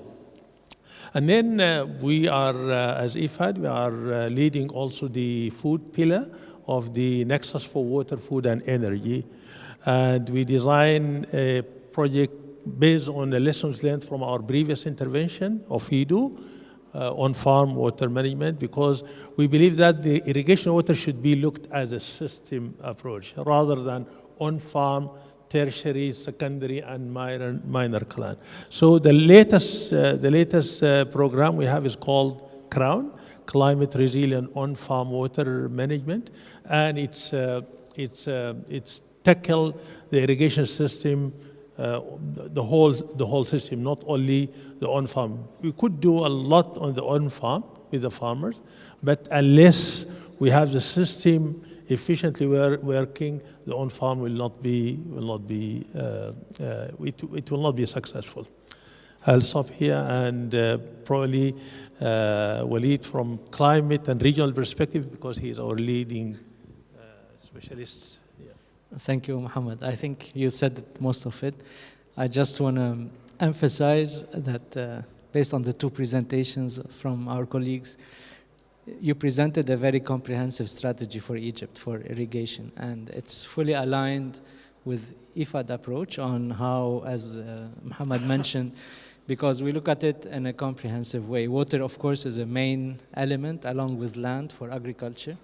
And then we are, as IFAD, we are leading also the food pillar of the Nexus for Water, Food and Energy. And we design a project based on the lessons learned from our previous intervention of EDU on farm water management, because we believe that the irrigation water should be looked as a system approach rather than on-farm, tertiary, secondary, and minor clan. So the latest program we have is called CROWN, Climate Resilient On-Farm Water Management, and it's tackle the irrigation system, the whole system, not only the on-farm. We could do a lot on the on-farm with the farmers, but unless we have the system efficiently working, the on-farm will not be successful. I'll stop here, and probably Walid from climate and regional perspective, because he is our leading specialist. Thank you, Mohammed. I think you said most of it. I just want to emphasize that based on the two presentations from our colleagues, you presented a very comprehensive strategy for Egypt for irrigation, and it's fully aligned with IFAD approach on how, as Mohammed mentioned, because we look at it in a comprehensive way. Water, of course, is a main element along with land for agriculture.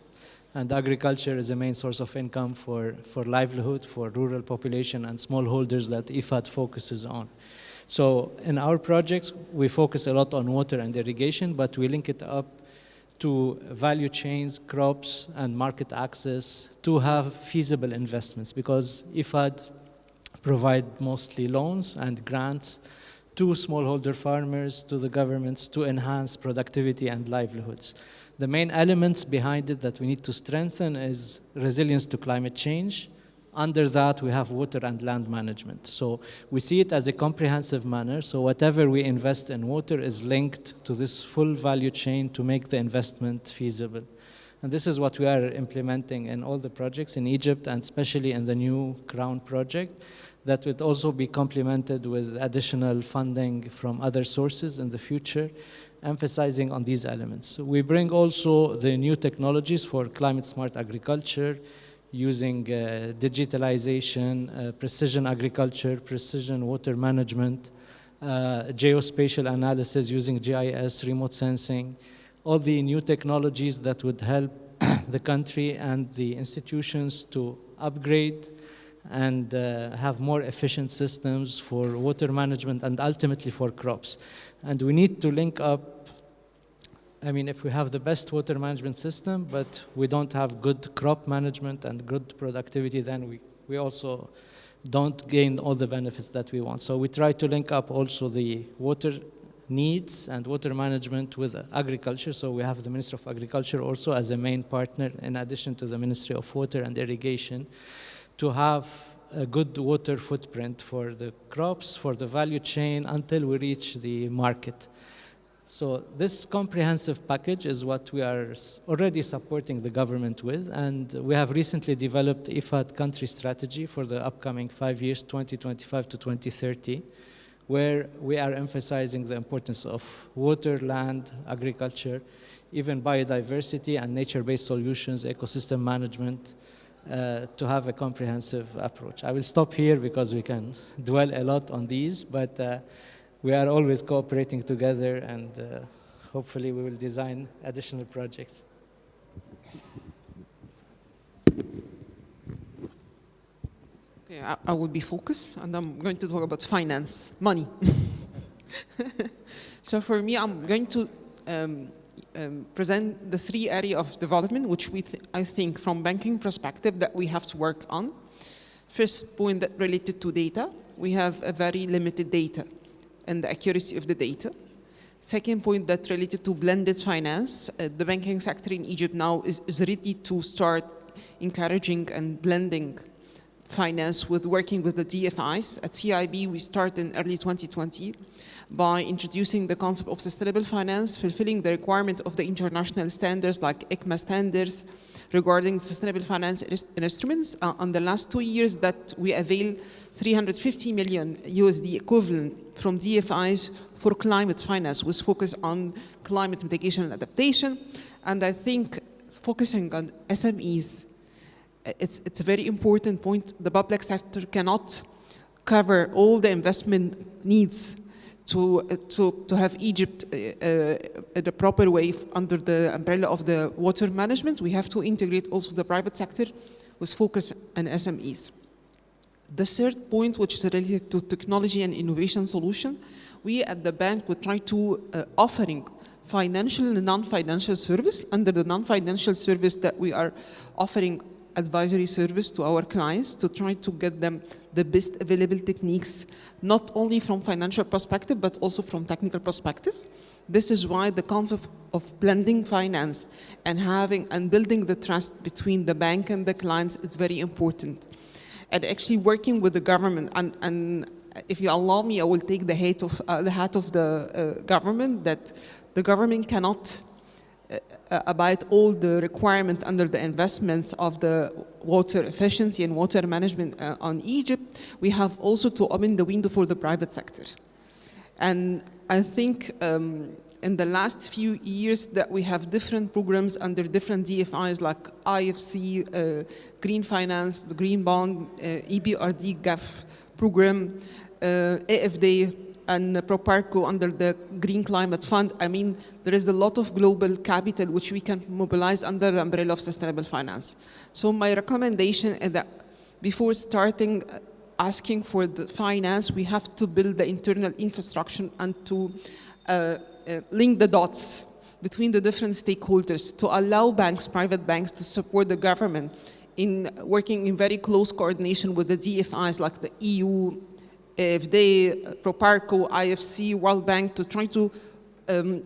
And agriculture is a main source of income for livelihood, for rural population and smallholders that IFAD focuses on. So in our projects, we focus a lot on water and irrigation, but we link it up to value chains, crops, and market access to have feasible investments, because IFAD provide mostly loans and grants to smallholder farmers, to the governments, to enhance productivity and livelihoods. The main elements behind it that we need to strengthen is resilience to climate change. Under that, we have water and land management. So we see it as a comprehensive manner. So whatever we invest in water is linked to this full value chain to make the investment feasible. And this is what we are implementing in all the projects in Egypt, and especially in the new CROWN project, that would also be complemented with additional funding from other sources in the future, emphasizing on these elements. We bring also the new technologies for climate-smart agriculture, using digitalization, precision agriculture, precision water management, geospatial analysis using GIS, remote sensing, all the new technologies that would help the country and the institutions to upgrade and have more efficient systems for water management and ultimately for crops. And we need to link up, I mean, if we have the best water management system, but we don't have good crop management and good productivity, then we also don't gain all the benefits that we want. So we try to link up also the water needs and water management with agriculture. So we have the Ministry of Agriculture also as a main partner, in addition to the Ministry of Water and Irrigation, to have a good water footprint for the crops, for the value chain, until we reach the market. So this comprehensive package is what we are already supporting the government with, and we have recently developed IFAD country strategy for the upcoming 5 years, 2025 to 2030, where we are emphasizing the importance of water, land, agriculture, even biodiversity and nature-based solutions, ecosystem management, to have a comprehensive approach. I will stop here because we can dwell a lot on these, but we are always cooperating together, and hopefully we will design additional projects. Okay, I will be focused, and I'm going to talk about finance, money. So for me, I'm going to present the 3 areas of development, which I think from banking perspective that we have to work on. First point that related to data. We have a very limited data and the accuracy of the data. Second point that related to blended finance, the banking sector in Egypt now is ready to start encouraging and blending finance with working with the DFIs. At CIB, we start in early 2020 by introducing the concept of sustainable finance, fulfilling the requirement of the international standards like ICMA standards regarding sustainable finance instruments. On the last 2 years that we avail 350 million USD equivalent from DFIs for climate finance with focus on climate mitigation and adaptation. And I think focusing on SMEs, it's a very important point. The public sector cannot cover all the investment needs to have Egypt in a proper way under the umbrella of the water management. We have to integrate also the private sector with focus on SMEs. The third point, which is related to technology and innovation solution, we at the bank would try to offering financial and non-financial service. Under the non-financial service that we are offering advisory service to our clients to try to get them the best available techniques, not only from financial perspective, but also from technical perspective. This is why the concept of blending finance and having and building the trust between the bank and the clients is very important. And actually working with the government, and if you allow me, I will take the hat of the government, that the government cannot abide all the requirements under the investments of the water efficiency and water management on Egypt. We have also to open the window for the private sector. And I think in the last few years that we have different programs under different DFIs like IFC, Green Finance, the Green Bond, EBRD GAF program, AFD, and Proparco under the Green Climate Fund. I mean, there is a lot of global capital which we can mobilize under the umbrella of sustainable finance. So my recommendation is that before starting asking for the finance, we have to build the internal infrastructure and to link the dots between the different stakeholders to allow banks, private banks, to support the government in working in very close coordination with the DFIs like the EU, AFD, Proparco, IFC, World Bank, to try to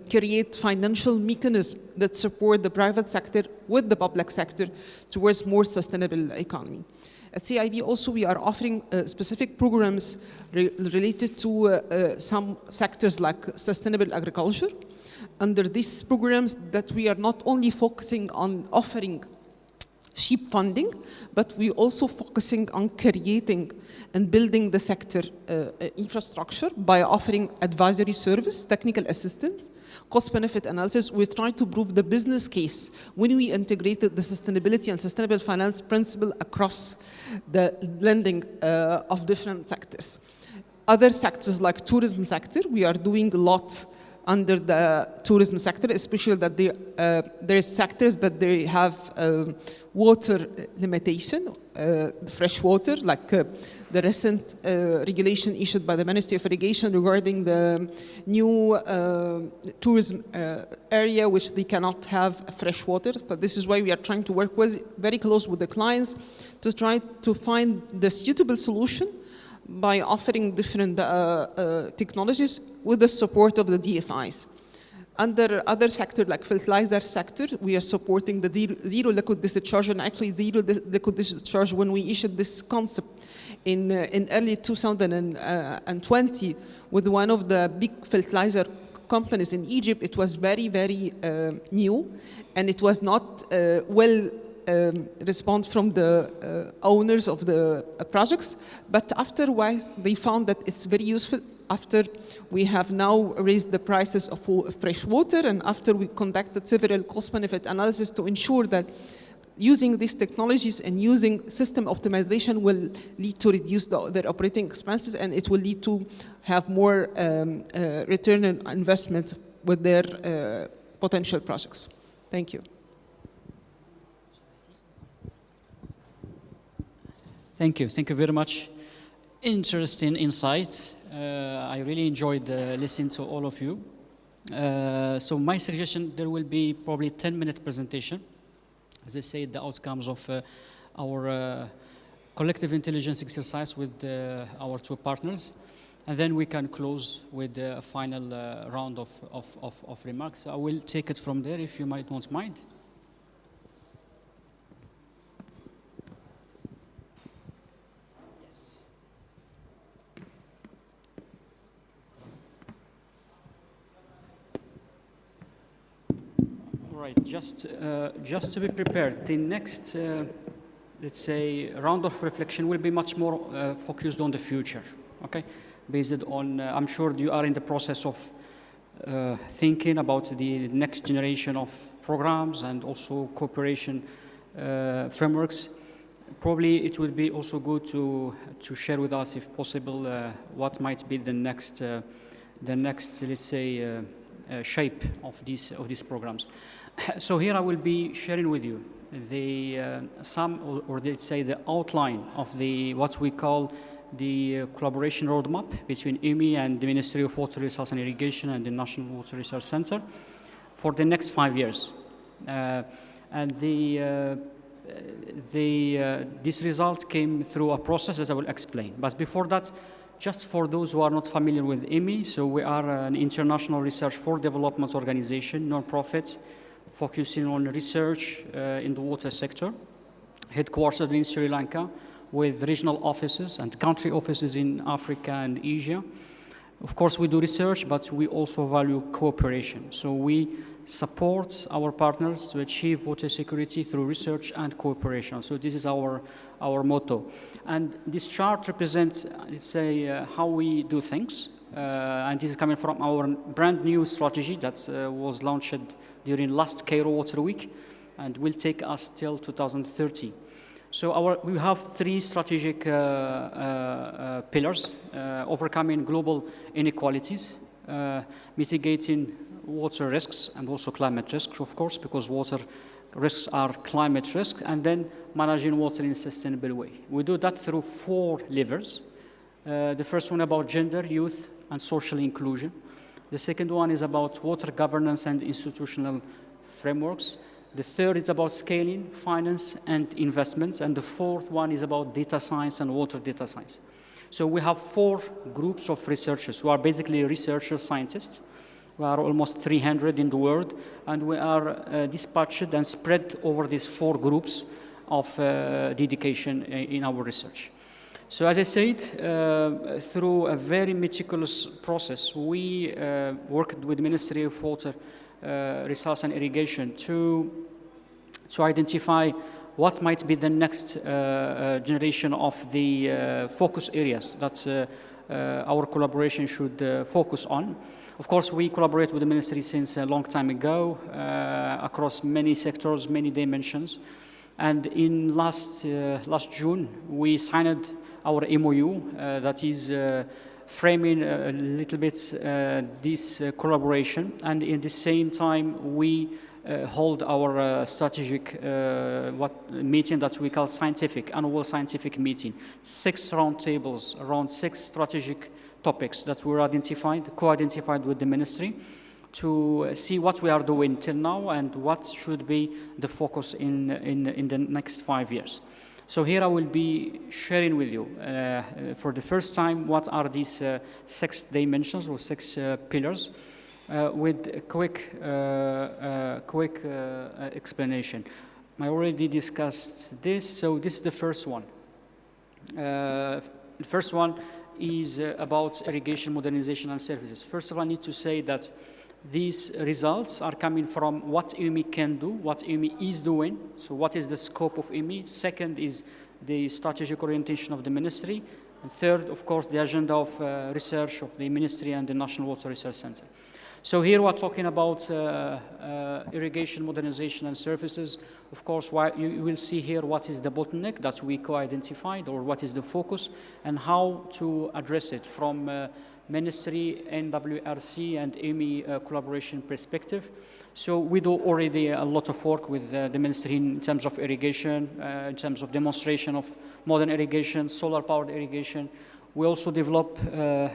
create financial mechanisms that support the private sector with the public sector towards more sustainable economy. At CIB also we are offering specific programs related to some sectors like sustainable agriculture. Under these programs that we are not only focusing on offering cheap funding, but we also focusing on creating and building the sector infrastructure by offering advisory service, technical assistance, cost-benefit analysis. We try to prove the business case when we integrated the sustainability and sustainable finance principle across the lending of different sectors. Other sectors like tourism sector, we are doing a lot under the tourism sector, especially that there is sectors that they have water limitation, fresh water, like the recent regulation issued by the Ministry of Irrigation regarding the new tourism area which they cannot have fresh water. But this is why we are trying to work very close with the clients to try to find the suitable solution by offering different technologies with the support of the DFIs. Under other sectors like fertilizer sector, we are supporting the zero liquid discharge, and actually zero liquid discharge when we issued this concept in early 2020 with one of the big fertilizer companies in Egypt. It was very, very new, and it was not well response from the owners of the projects, but afterwards they found that it's very useful. After we have now raised the prices of fresh water, and after we conducted several cost-benefit analysis to ensure that using these technologies and using system optimization will lead to reduce their operating expenses, and it will lead to have more return on investment with their potential projects. Thank you. Thank you very much. Interesting insight. I really enjoyed listening to all of you. So my suggestion, there will be probably 10-minute presentation. As I said, the outcomes of our collective intelligence exercise with our two partners. And then we can close with a final round of remarks. I will take it from there if you might not mind. Yes. All right, just to be prepared, the next, let's say, round of reflection will be much more focused on the future, okay? Based on, I'm sure you are in the process of thinking about the next generation of programs and also cooperation frameworks. Probably it would be also good to share with us, if possible, what might be the next, let's say, shape of these programs. So here I will be sharing with you the or let's say the outline of the what we call the collaboration roadmap between IMI and the Ministry of Water Resources and Irrigation and the National Water Research Center for the next 5 years. And this result came through a process that I will explain. But before that, just for those who are not familiar with IMI, so we are an international research for development organization, non-profit, focusing on research in the water sector, headquartered in Sri Lanka, with regional offices and country offices in Africa and Asia. Of course, we do research, but we also value cooperation. So we support our partners to achieve water security through research and cooperation. So this is our motto. And this chart represents, let's say, how we do things. And this is coming from our brand new strategy that was launched during last Cairo Water Week and will take us till 2030. So we have 3 strategic pillars: overcoming global inequalities, mitigating water risks and also climate risks, of course, because water risks are climate risks, and then managing water in a sustainable way. We do that through 4 levers. The first one about gender, youth, and social inclusion. The second one is about water governance and institutional frameworks. The third is about scaling, finance, and investments. And the fourth one is about data science and water data science. So we have 4 groups of researchers who are basically researcher scientists. We are almost 300 in the world, and we are dispatched and spread over these 4 groups of dedication in our research. So as I said, through a very meticulous process, we worked with the Ministry of Water Resources and Irrigation to identify what might be the next generation of the focus areas that our collaboration should focus on. Of course, we collaborate with the ministry since a long time ago across many sectors, many dimensions. And in last June, we signed our MOU that is framing a little bit this collaboration. And in the same time, we hold our strategic meeting that we call annual scientific meeting. 6 roundtables around 6 strategic topics that were co-identified with the ministry to see what we are doing till now and what should be the focus in the next 5 years. So here I will be sharing with you for the first time what are these 6 dimensions or 6 pillars with a quick explanation. I already discussed this, so this is the first one. The first one is about irrigation modernization and services. First of all, I need to say that these results are coming from what IMI can do, what IMI is doing. So what is the scope of IMI? Second is the strategic orientation of the ministry. And third, of course, the agenda of research of the ministry and the National Water Research Center. So here we're talking about irrigation modernization and services. Of course, you will see here what is the bottleneck that we co-identified, or what is the focus, and how to address it from ministry, NWRC, and IMI collaboration perspective. So we do already a lot of work with the ministry in terms of irrigation, in terms of demonstration of modern irrigation, solar-powered irrigation. We also develop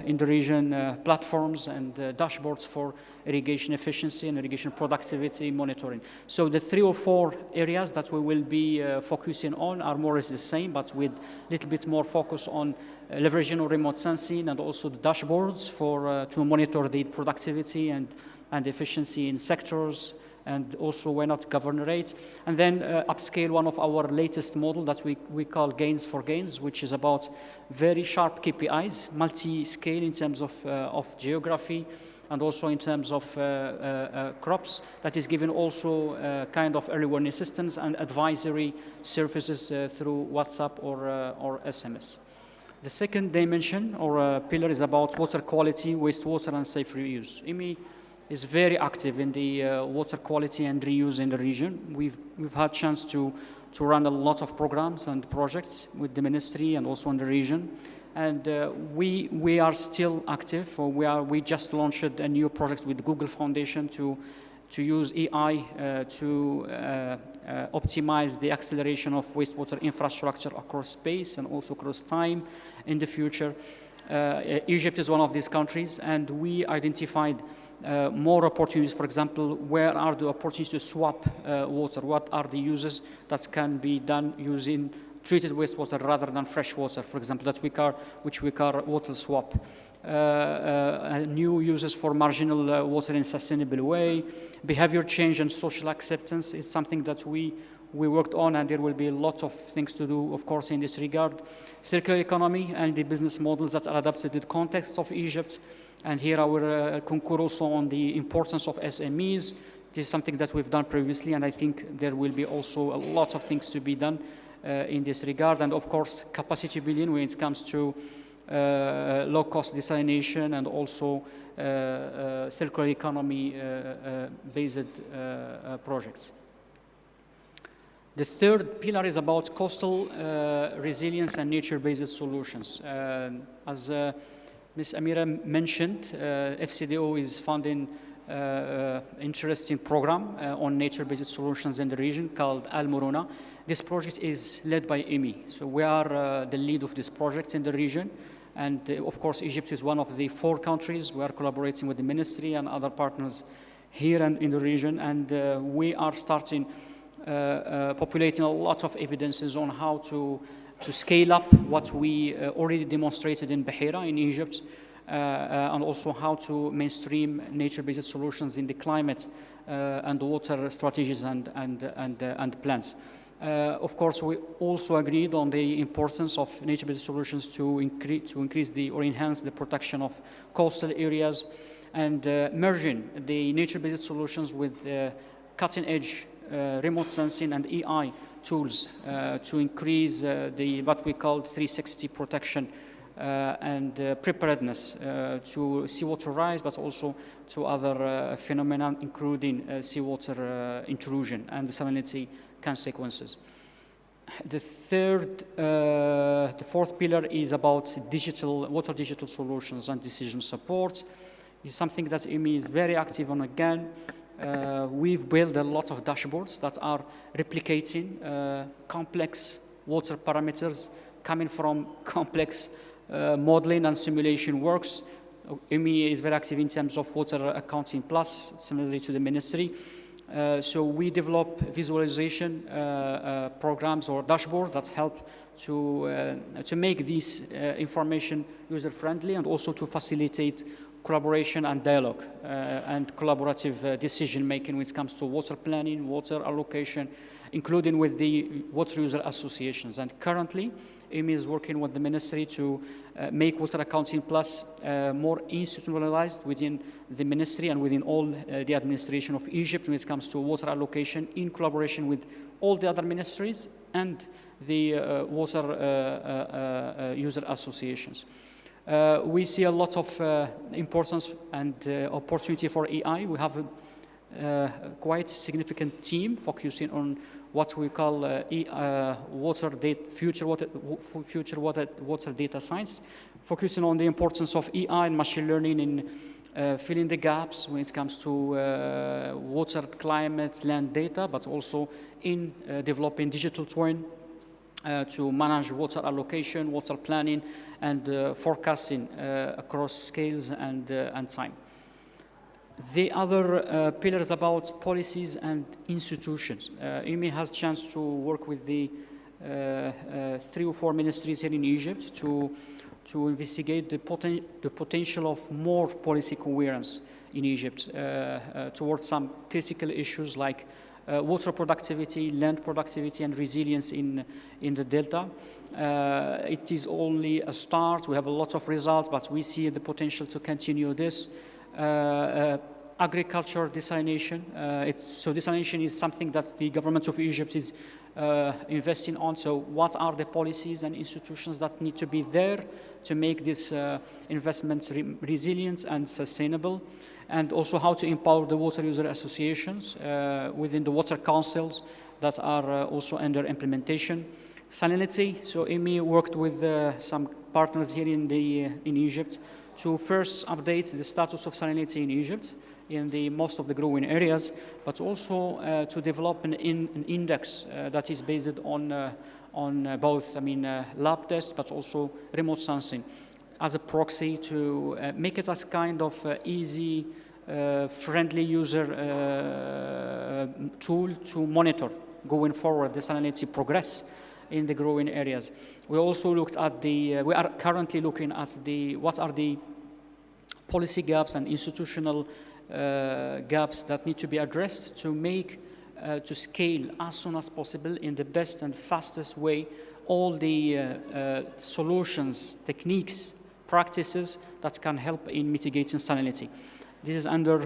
in the region platforms and dashboards for irrigation efficiency and irrigation productivity monitoring. So the 3 or 4 areas that we will be focusing on are more or less the same, but with a little bit more focus on leveraging on remote sensing and also the dashboards for to monitor the productivity and efficiency in sectors, and also why not governor rates, and then upscale one of our latest model that we call gains for gains, which is about very sharp KPIs, multi-scale in terms of geography and also in terms of crops, that is given also kind of early warning systems and advisory services through WhatsApp or SMS. The second dimension or pillar is about water quality, wastewater, and safe reuse. IMI is very active in the water quality and reuse in the region. We've had chance to run a lot of programs and projects with the ministry and also in the region. And we are still active. We just launched a new project with the Google Foundation to use AI to optimize the acceleration of wastewater infrastructure across space and also across time in the future. Egypt is one of these countries, and we identified more opportunities. For example, where are the opportunities to swap water? What are the uses that can be done using treated wastewater rather than fresh water, for example, which we call water swap. New uses for marginal water in a sustainable way. Behavior change and social acceptance, it's something that we worked on, and there will be a lot of things to do, of course, in this regard. Circular economy and the business models that are adapted to the context of Egypt. And here I will concur also on the importance of SMEs. This is something that we've done previously, and I think there will be also a lot of things to be done in this regard. And of course, capacity building when it comes to low-cost desalination and also circular economy based projects. The third pillar is about coastal resilience and nature-based solutions. As Ms. Amira mentioned, FCDO is funding interesting program on nature-based solutions in the region called Al Muruna. This project is led by IMI. So we are the lead of this project in the region. And of course, Egypt is one of the 4 countries. We are collaborating with the ministry and other partners here and in the region. And we are starting populating a lot of evidences on how to scale up what we already demonstrated in Bahira in Egypt, and also how to mainstream nature-based solutions in the climate and water strategies and plans. Of course, we also agreed on the importance of nature-based solutions to increase or enhance the protection of coastal areas, and merging the nature-based solutions with cutting-edge remote sensing and AI tools to increase what we call 360 protection and preparedness to seawater rise, but also to other phenomena, including seawater intrusion and salinity consequences. The fourth pillar is about water digital solutions and decision support. It's something that IMI is very active on again. We've built a lot of dashboards that are replicating complex water parameters coming from complex modeling and simulation works. IMI is very active in terms of Water Accounting Plus, similarly to the ministry. So we develop visualization programs or dashboards that help to make this information user-friendly and also to facilitate collaboration and dialogue and collaborative decision-making when it comes to water planning, water allocation, including with the water user associations. And currently, IMI is working with the ministry to make Water Accounting Plus more institutionalized within the ministry and within all the administration of Egypt when it comes to water allocation, in collaboration with all the other ministries and the water user associations. We see a lot of importance and opportunity for AI. We have a quite significant team focusing on what we call future water data science, focusing on the importance of AI and machine learning in filling the gaps when it comes to water, climate, land data, but also in developing digital twin to manage water allocation, water planning, and forecasting across scales and time. The other pillar is about policies and institutions. IMI has a chance to work with the 3 or 4 ministries here in Egypt to to investigate the potential of more policy coherence in Egypt towards some critical issues like water productivity, land productivity, and resilience in the Delta. It is only a start. We have a lot of results, but we see the potential to continue this. Agriculture desalination. So desalination is something that the government of Egypt is investing on. So what are the policies and institutions that need to be there to make this investments resilient and sustainable? And also how to empower the water user associations within the water councils that are also under implementation. Salinity, so EMI worked with some partners here in Egypt to first update the status of salinity in Egypt in most of the growing areas, but also to develop an index that is based on both, lab tests, but also remote sensing as a proxy to make it as kind of easy, friendly user tool to monitor going forward the salinity progress in the growing areas. We also looked at we are currently looking at what are the policy gaps and institutional gaps that need to be addressed to make, to scale as soon as possible in the best and fastest way all the solutions, techniques, practices that can help in mitigating salinity. This is under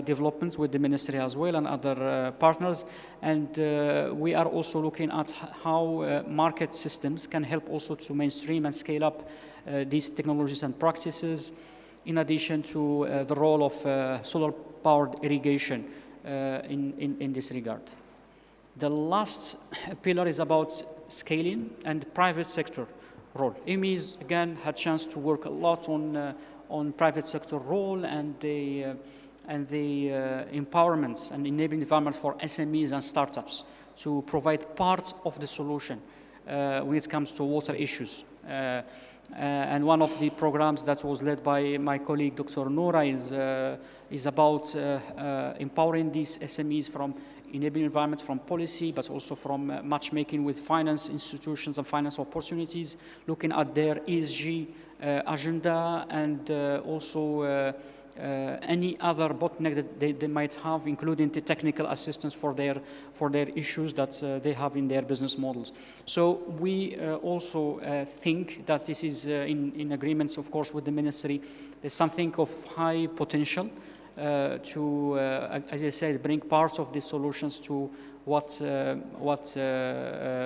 development with the ministry as well and other partners. And we are also looking at how market systems can help also to mainstream and scale up these technologies and practices, in addition to the role of solar-powered irrigation in this regard. The last pillar is about scaling and private sector role. EMIs, again, had chance to work a lot on private sector role and the empowerments and enabling environment for SMEs and startups to provide part of the solution when it comes to water issues. And one of the programs that was led by my colleague, Dr. Noura, is about empowering these SMEs from enabling environment from policy, but also from matchmaking with finance institutions and finance opportunities, looking at their ESG agenda and also any other bottleneck that they might have, including the technical assistance for their issues that they have in their business models. So we also think that this is in agreement, of course, with the ministry. There's something of high potential to, as I said, bring parts of these solutions to what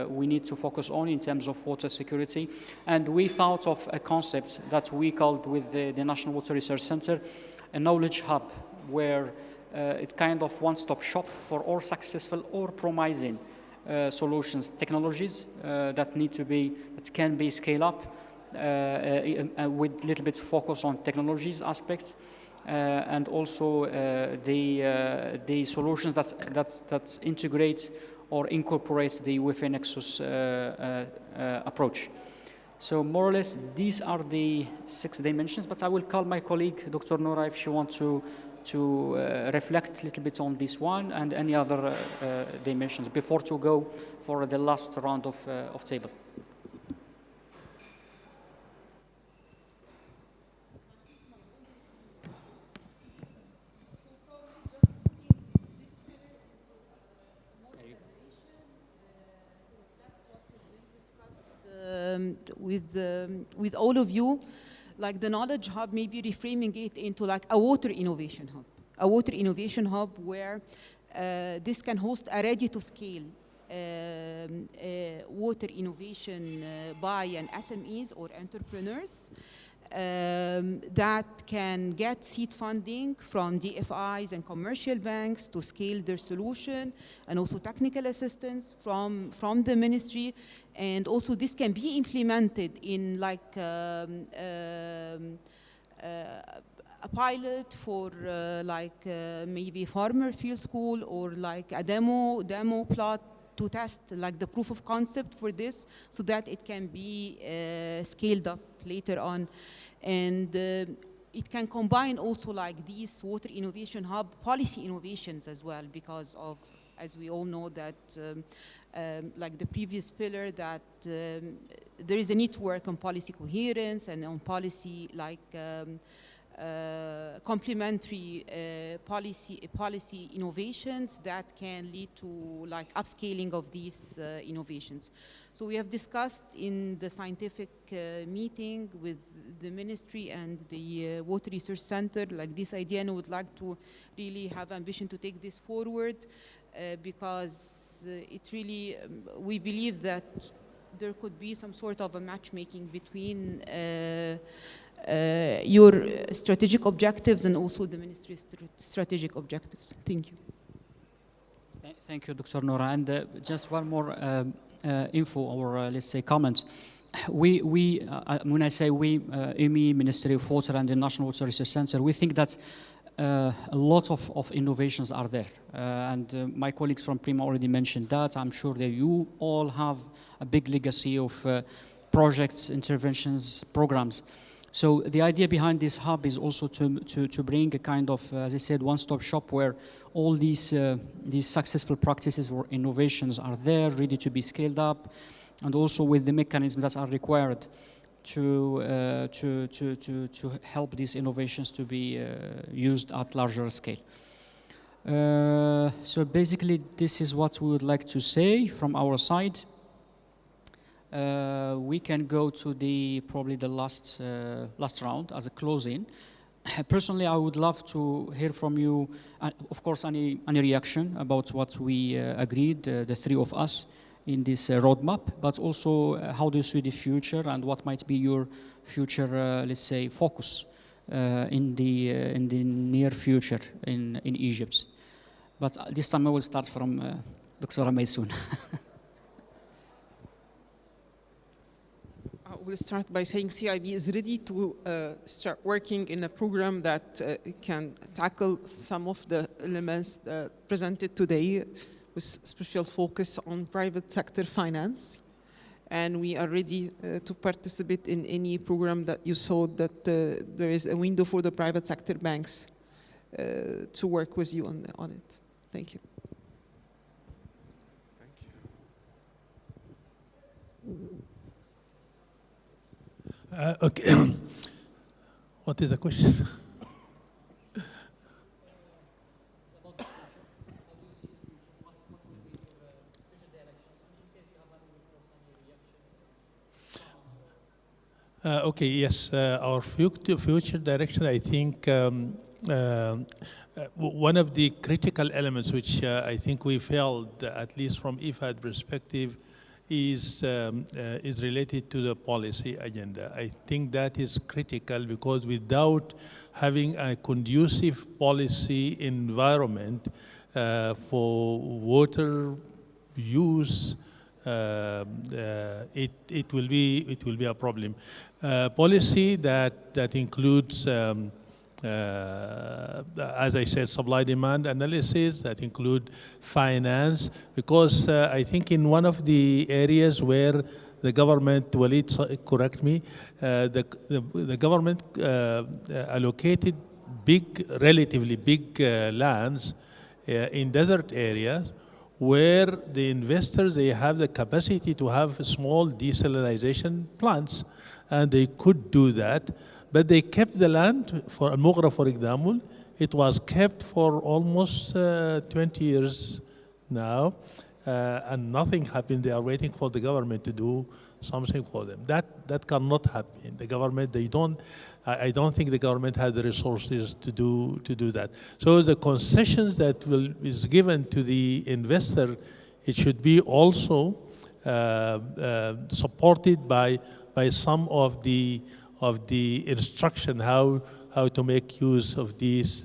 we need to focus on in terms of water security. And we thought of a concept that we called with the National Water Research Center a knowledge hub, where it's kind of one-stop shop for all successful or promising solutions, technologies that can be scaled up with a little bit focus on technologies aspects. And also the solutions that integrate or incorporate the Wi-Fi Nexus approach. So more or less, these are the 6 dimensions, but I will call my colleague, Dr. Noura, if she wants to reflect a little bit on this one and any other dimensions before to go for the last round of table. With all of you, like the knowledge hub, maybe reframing it into like a water innovation hub, where this can host a ready-to-scale water innovation by an SMEs or entrepreneurs that can get seed funding from DFIs and commercial banks to scale their solution, and also technical assistance from the ministry. And also this can be implemented in like a pilot for maybe farmer field school, or like a demo plot to test like the proof of concept for this, so that it can be scaled up later on. And it can combine also like these water innovation hub policy innovations as well, because of, as we all know, that like the previous pillar, that there is a need to work on policy coherence and on policy like complementary policy innovations that can lead to like upscaling of these innovations. So we have discussed in the scientific meeting with the ministry and the Water Research Center like this idea, and would like to really have ambition to take this forward because it really, we believe that there could be some sort of a matchmaking between your strategic objectives and also the ministry's strategic objectives. Thank you. Thank you, Dr. Noura. And just one more info or let's say comment. When I say we, IMI, Ministry of Water and the National Water Research Center, we think that a lot of innovations are there. And my colleagues from PRIMA already mentioned that. I'm sure that you all have a big legacy of projects, interventions, programs. So the idea behind this hub is also to bring a kind of, as I said, one-stop shop where all these successful practices or innovations are there, ready to be scaled up, and also with the mechanisms that are required to help these innovations to be used at larger scale. So basically, this is what we would like to say from our side. We can go to probably the last round as a close-in. Personally, I would love to hear from you, of course, any reaction about what we agreed, the three of us, in this roadmap, but also how do you see the future and what might be your future, let's say, focus in the near future in Egypt. But this time I will start from Dr. Maysoon. I will start by saying CIB is ready to start working in a program that can tackle some of the elements presented today with special focus on private sector finance. And we are ready to participate in any program that you saw that there is a window for the private sector banks to work with you on it. Thank you. Okay. What is the question? Okay, yes, our future direction, I think one of the critical elements which I think we felt, at least from IFAD perspective, is related to the policy agenda. I think that is critical because without having a conducive policy environment for water use, it will be a problem. Policy that includes, as I said, supply-demand analysis, that include finance, because I think in one of the areas where the government, Walid, correct me, the government allocated relatively big lands in desert areas, where the investors, they have the capacity to have small desalination plants, and they could do that, but they kept the land. For Al-Mughra, for example, it was kept for almost 20 years now, and nothing happened. They are waiting for the government to do something for them. That cannot happen. The government, I don't think the government has the resources to do that. So the concessions that is given to the investor, it should be also supported by some of the instruction how to make use of these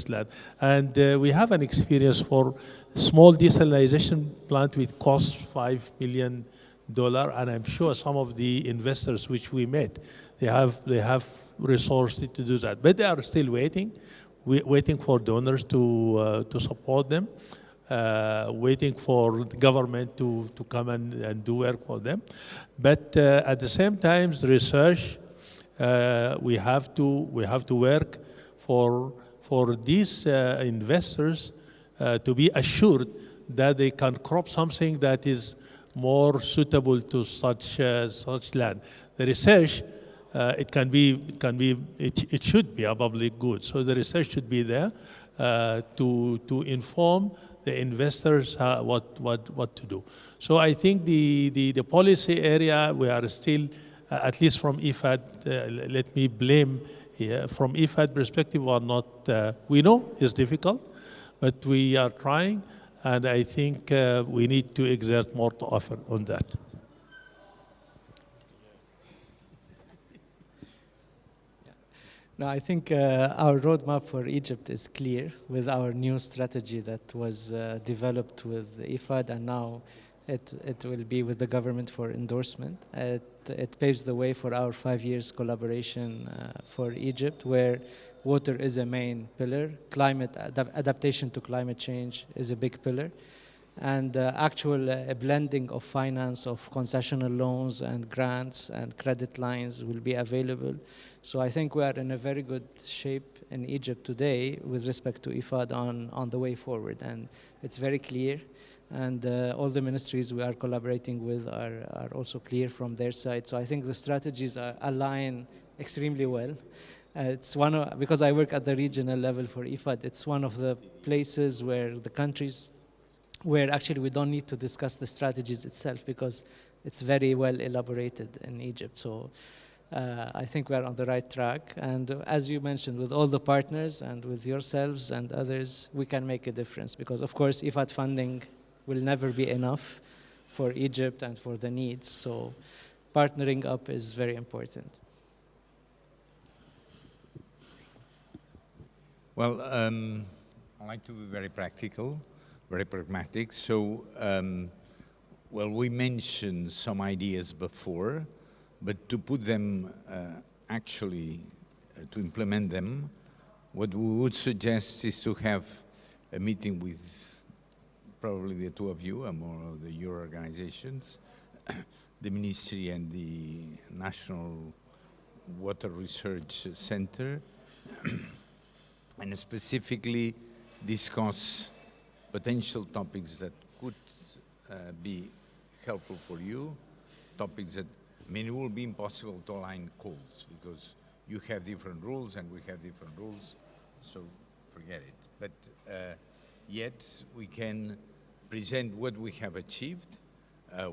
land. And we have an experience for small desalination plant which costs $5 million, and I'm sure some of the investors which we met, they have resources to do that, but they are still waiting for donors to support them, waiting for the government to come and do work for them. But at the same time, the research, we have to work for these investors to be assured that they can crop something that is more suitable to such land. The research, it should be a public good. So the research should be there to inform the investors what to do. So I think the policy area, we are still, at least from IFAD, let me blame here, from IFAD perspective, we are not, we know it's difficult, but we are trying, and I think we need to exert more to offer on that. No, I think our roadmap for Egypt is clear with our new strategy that was developed with IFAD, and now it will be with the government for endorsement. It paves the way for our 5 years collaboration for Egypt, where water is a main pillar, climate adaptation to climate change is a big pillar, and actual blending of finance, of concessional loans and grants and credit lines will be available. So I think we are in a very good shape in Egypt today with respect to IFAD on the way forward, and it's very clear. And all the ministries we are collaborating with are also clear from their side. So I think the strategies align extremely well. It's one of, because I work at the regional level for IFAD, it's one of the places where the countries where actually we don't need to discuss the strategies itself because it's very well elaborated in Egypt. So I think we are on the right track. And as you mentioned, with all the partners and with yourselves and others, we can make a difference because, of course, IFAD funding will never be enough for Egypt and for the needs. So partnering up is very important. Well, I like to be very practical, very pragmatic. So, well, we mentioned some ideas before, but to put them actually, to implement them, what we would suggest is to have a meeting with probably the two of you, or your organizations, the Ministry and the National Water Research Center, and specifically discuss potential topics that could be helpful for you, topics that, I mean, it will be impossible to align calls because you have different rules and we have different rules, so forget it. But yet we can present what we have achieved,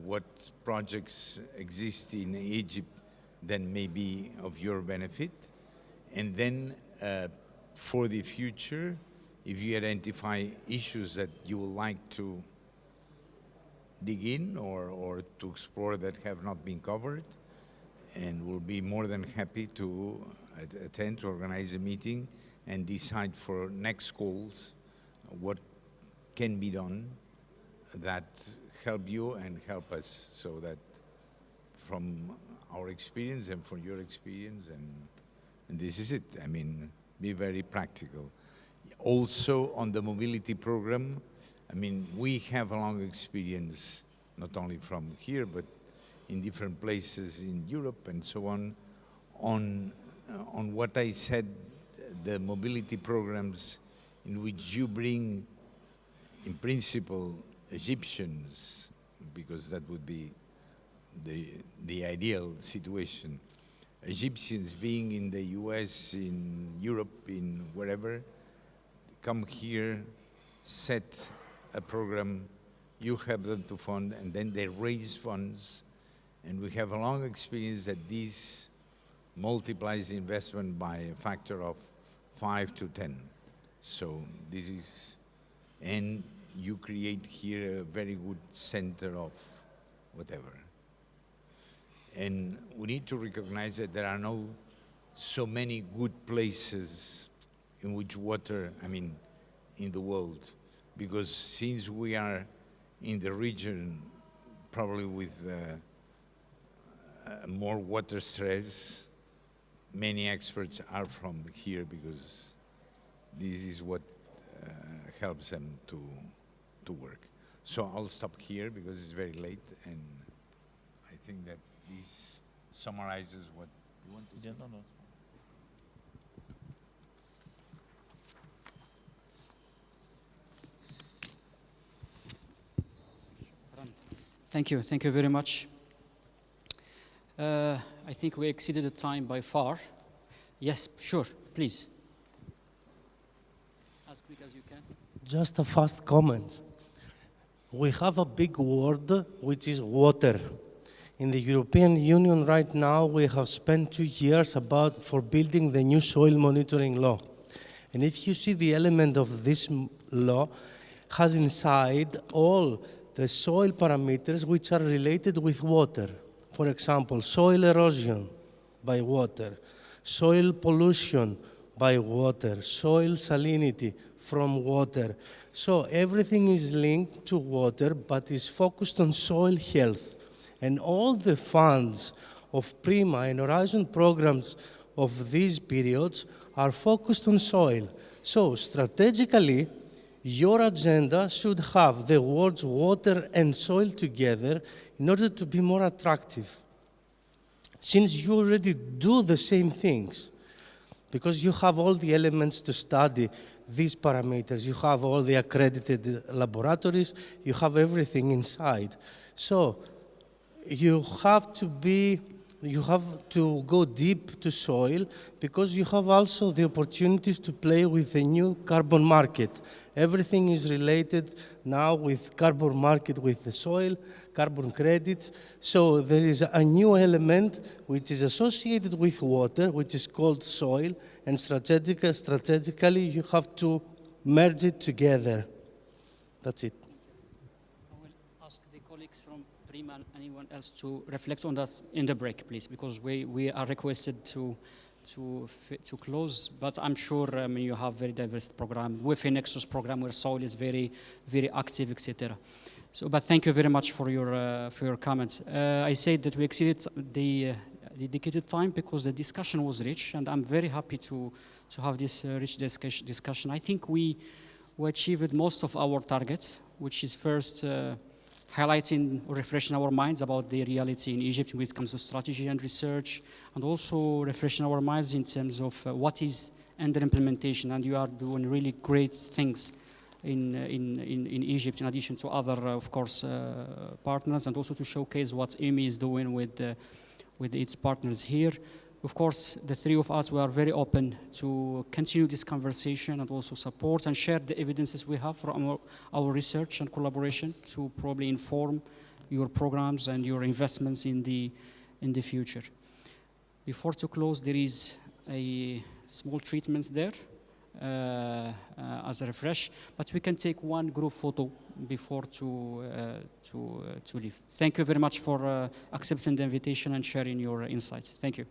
what projects exist in Egypt that may be of your benefit, and then for the future, if you identify issues that you would like to dig in or to explore that have not been covered, and we'll be more than happy to attend, to organize a meeting and decide for next calls what can be done that help you and help us, so that from our experience and from your experience, and this is it. I mean, be very practical. Also on the mobility program, I mean, we have a long experience, not only from here, but in different places in Europe and so on what I said, the mobility programs in which you bring, in principle, Egyptians, because that would be the ideal situation. Egyptians being in the US, in Europe, in wherever, come here, set a program, you have them to fund, and then they raise funds. And we have a long experience that this multiplies the investment by a factor of 5 to 10. So this is, and you create here a very good center of whatever. And we need to recognize that there are no so many good places in which water, I mean, in the world, because since we are in the region probably with more water stress, many experts are from here because this is what helps them to work. So I'll stop here because it's very late, and I think that this summarizes what you want to say. Yeah, no. Thank you very much. I think we exceeded the time by far. Yes, sure, please. As quick as you can. Just a fast comment. We have a big word, which is water. In the European Union right now, we have spent 2 years for building the new soil monitoring law. And if you see the element of this law, has inside all the soil parameters which are related with water. For example, soil erosion by water, soil pollution by water, soil salinity from water. So everything is linked to water, but is focused on soil health. And all the funds of PRIMA and Horizon programs of these periods are focused on soil. So strategically, your agenda should have the words water and soil together in order to be more attractive. Since you already do the same things, because you have all the elements to study these parameters, you have all the accredited laboratories, you have everything inside. So you have to go deep to soil, because you have also the opportunities to play with the new carbon market. Everything is related now with carbon market, with the soil, carbon credits. So there is a new element which is associated with water, which is called soil, and strategically you have to merge it together. That's it. I will ask the colleagues from PRIMA and anyone else to reflect on that in the break, please, because we are requested to close, but I'm sure you have very diverse program with a Nexus program where soil is very, very active, etc. So, but thank you very much for your comments. I said that we exceeded the dedicated time because the discussion was rich, and I'm very happy to have this rich discussion. I think we achieved most of our targets, which is first highlighting or refreshing our minds about the reality in Egypt when it comes to strategy and research, and also refreshing our minds in terms of what is under implementation. And you are doing really great things in Egypt, in addition to other, of course, partners, and also to showcase what EMI is doing with its partners here. Of course, the three of us, we are very open to continue this conversation and also support and share the evidences we have from our research and collaboration to probably inform your programs and your investments in the future. Before to close, there is a small treatment there as a refresh, but we can take one group photo before to leave. Thank you very much for accepting the invitation and sharing your insights. Thank you.